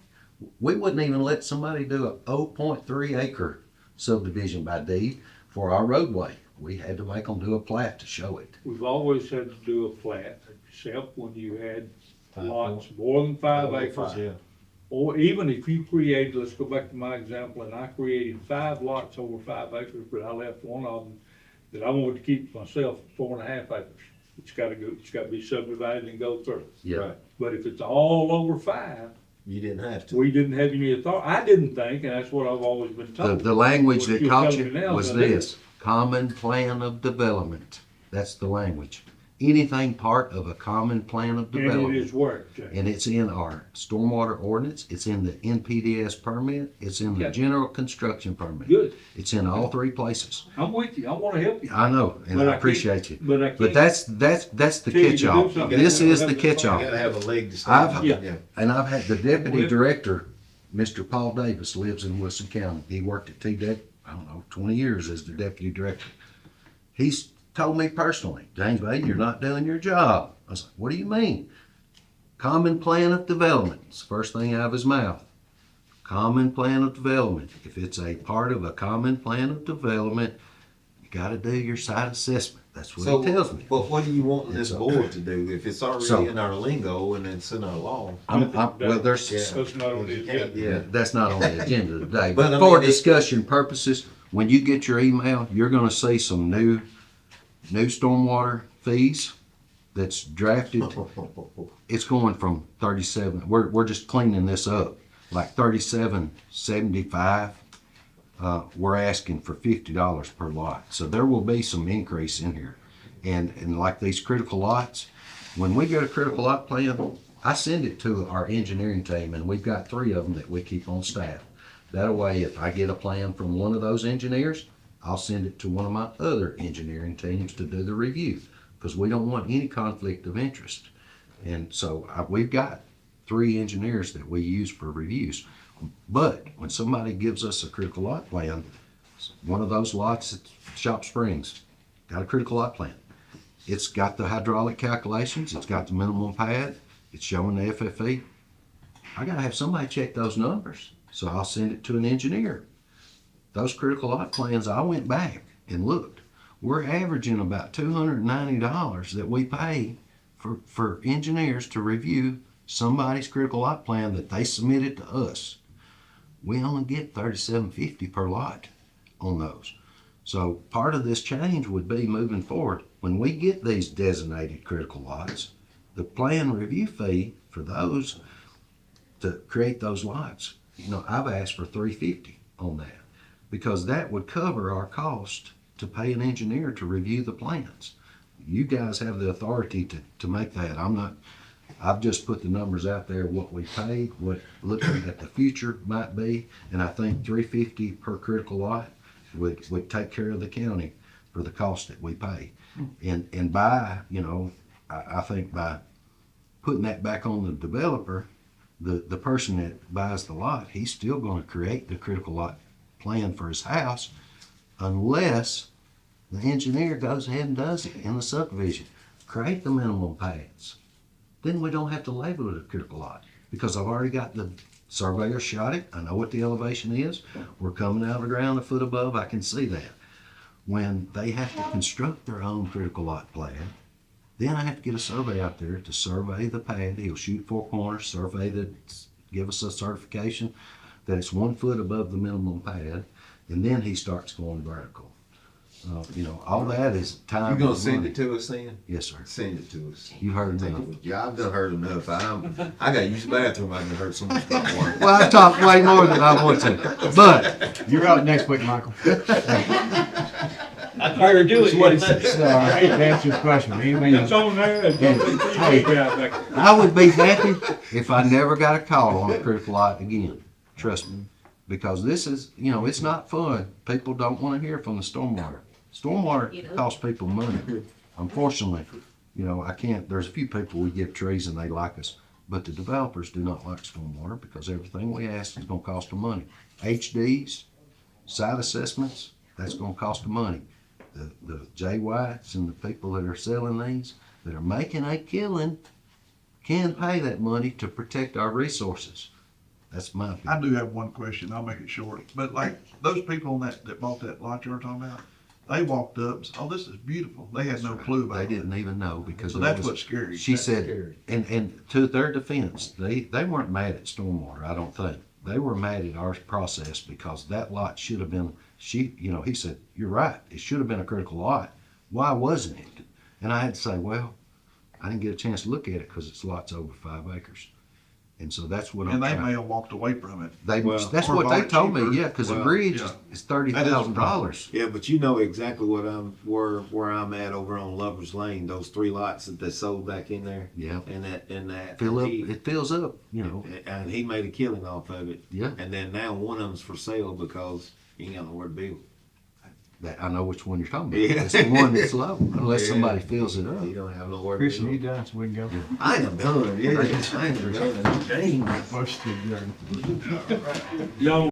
we wouldn't even let somebody do a 0.3 acre subdivision by deed for our roadway. We had to make them do a plat to show it. We've always had to do a flat, except when you had lots more than 5 acres. Yeah. Or even if you created, let's go back to my example, and I created 5 lots over 5 acres, but I left one of them that I wanted to keep myself 4.5 acres. It's gotta be subdivided and go through. Yeah. Right. But if it's all over 5, You didn't have to. we didn't have any authority. I didn't think, and that's what I've always been told. The language What that you're caught telling me you now was is I did. this, common plan of development. That's the language. Anything part of a common plan of And it development. is where, Jay. And it's in our stormwater ordinance, it's in the NPDS permit, it's in the Okay. general construction permit. Good. It's in all 3 places. I'm with you. I wanna help you. I know, and But I can't- appreciate you. But I can't. But that's the Tell you to do catch-all. something. This is the You catch-all. gotta have a leg to stand on. Yeah. And I've had the deputy Well- director, Mr. Paul Davis, lives in Wilson County. He worked at TDEC, I don't know, 20 years as the deputy director. He's told me personally, James Bay, you're not doing your job. I was like, what do you mean? Common plan of development. It's the first thing out of his mouth. Common plan of development. If it's a part of a common plan of development, you gotta do your site assessment. That's what So, he tells me. but what do you want this So- board to do if it's So- already in our lingo and it's in our law? Well, there's, That's not on the agenda. Yeah. that's not on the agenda today. But I But for mean, discussion purposes, when you get your email, you're gonna see some new stormwater fees that's drafted. It's going from 37, we're just cleaning this up, like 37.75. We're asking for $50 per lot. So there will be some increase in here. And like these critical lots, when we get a critical lot plan, I send it to our engineering team, and we've got 3 of them that we keep on staff. That way, if I get a plan from one of those engineers, I'll send it to one of my other engineering teams to do the review, because we don't want any conflict of interest. And so we've got 3 engineers that we use for reviews. But when somebody gives us a critical lot plan, one of those lots at Shop Springs got a critical lot plan. It's got the hydraulic calculations, it's got the minimum pad, it's showing the FFE. I gotta have somebody check those numbers, so I'll send it to an engineer. those critical lot plans, I went back and looked. We're averaging about $290 that we pay for engineers to review somebody's critical lot plan that they submitted to us. We only get $37.50 per lot on those. So part of this change would be moving forward, when we get these designated critical lots, the plan review fee for those to create those lots, you know, I've asked for $350 on that, because that would cover our cost to pay an engineer to review the plans. You guys have the authority to make that. I've just put the numbers out there, what we paid, what looking at the future might be, and I think $350 per critical lot would take care of the county for the cost that we pay. And by, you know, I think by putting that back on the developer, the person that buys the lot, he's still gonna create the critical lot plan for his house unless the engineer goes ahead and does it in the subdivision. Create the minimum pads. Then we don't have to label it a critical lot, because I've already got the surveyor shot it. I know what the elevation is. We're coming out of the ground a foot above. I can see that. When they have to construct their own critical lot plan, then I have to get a survey out there to survey the pad. He'll shoot 4 corners, survey that, give us a certification that it's 1 foot above the minimum pad, and then he starts going vertical. You know, all that is time. You gonna send it to us then? Yes, sir. Send it to us. You heard enough. Yeah, I've done heard enough. I got to use the bathroom. I've heard so much about water. Well, I've talked way more than I want to, but You're out next week, Michael. I better do it. So I hate to answer your question. It's on there. I would be happy if I never got a call on a critical lot again. Trust me. Because this is, you know, it's not fun. People don't want to hear from the stormwater. Stormwater costs people money. Unfortunately, you know, there's a few people we give trees and they like us, but the developers do not like stormwater because everything we ask is going to cost them money. HDs, site assessments, that's going to cost them money. The J. Whites and the people that are selling these, that are making a killing, can pay that money to protect our resources. That's my opinion. I do have one question. I'll make it short. But like those people on that bought that lot you were talking about, they walked up and said, "Oh, this is beautiful." They had no clue about it. They didn't even know because so that's what's scary. She said, and to their defense, they weren't mad at stormwater. I don't think they were mad at our process because that lot should have been. You know, he said, "You're right. It should have been a critical lot. Why wasn't it?" And I had to say, "Well, I didn't get a chance to look at it because it's lots over 5 acres." And so that's what and they may have walked away from it. That's what they told me, yeah, because the bridge is $30,000. Yeah, but you know exactly what where I'm at over on Lover's Lane. Those 3 lots that they sold back in there. Yeah. And that it fills up, you know. And he made a killing off of it. Yeah. And then now one of them's for sale because he ain't got nowhere to build. I know which one you're talking about. Yeah. It's the one that's low, unless somebody fills it up. You don't have nowhere to Chris, build. you done so we can go? I am done. Yeah, I am done. Most of you. Y'all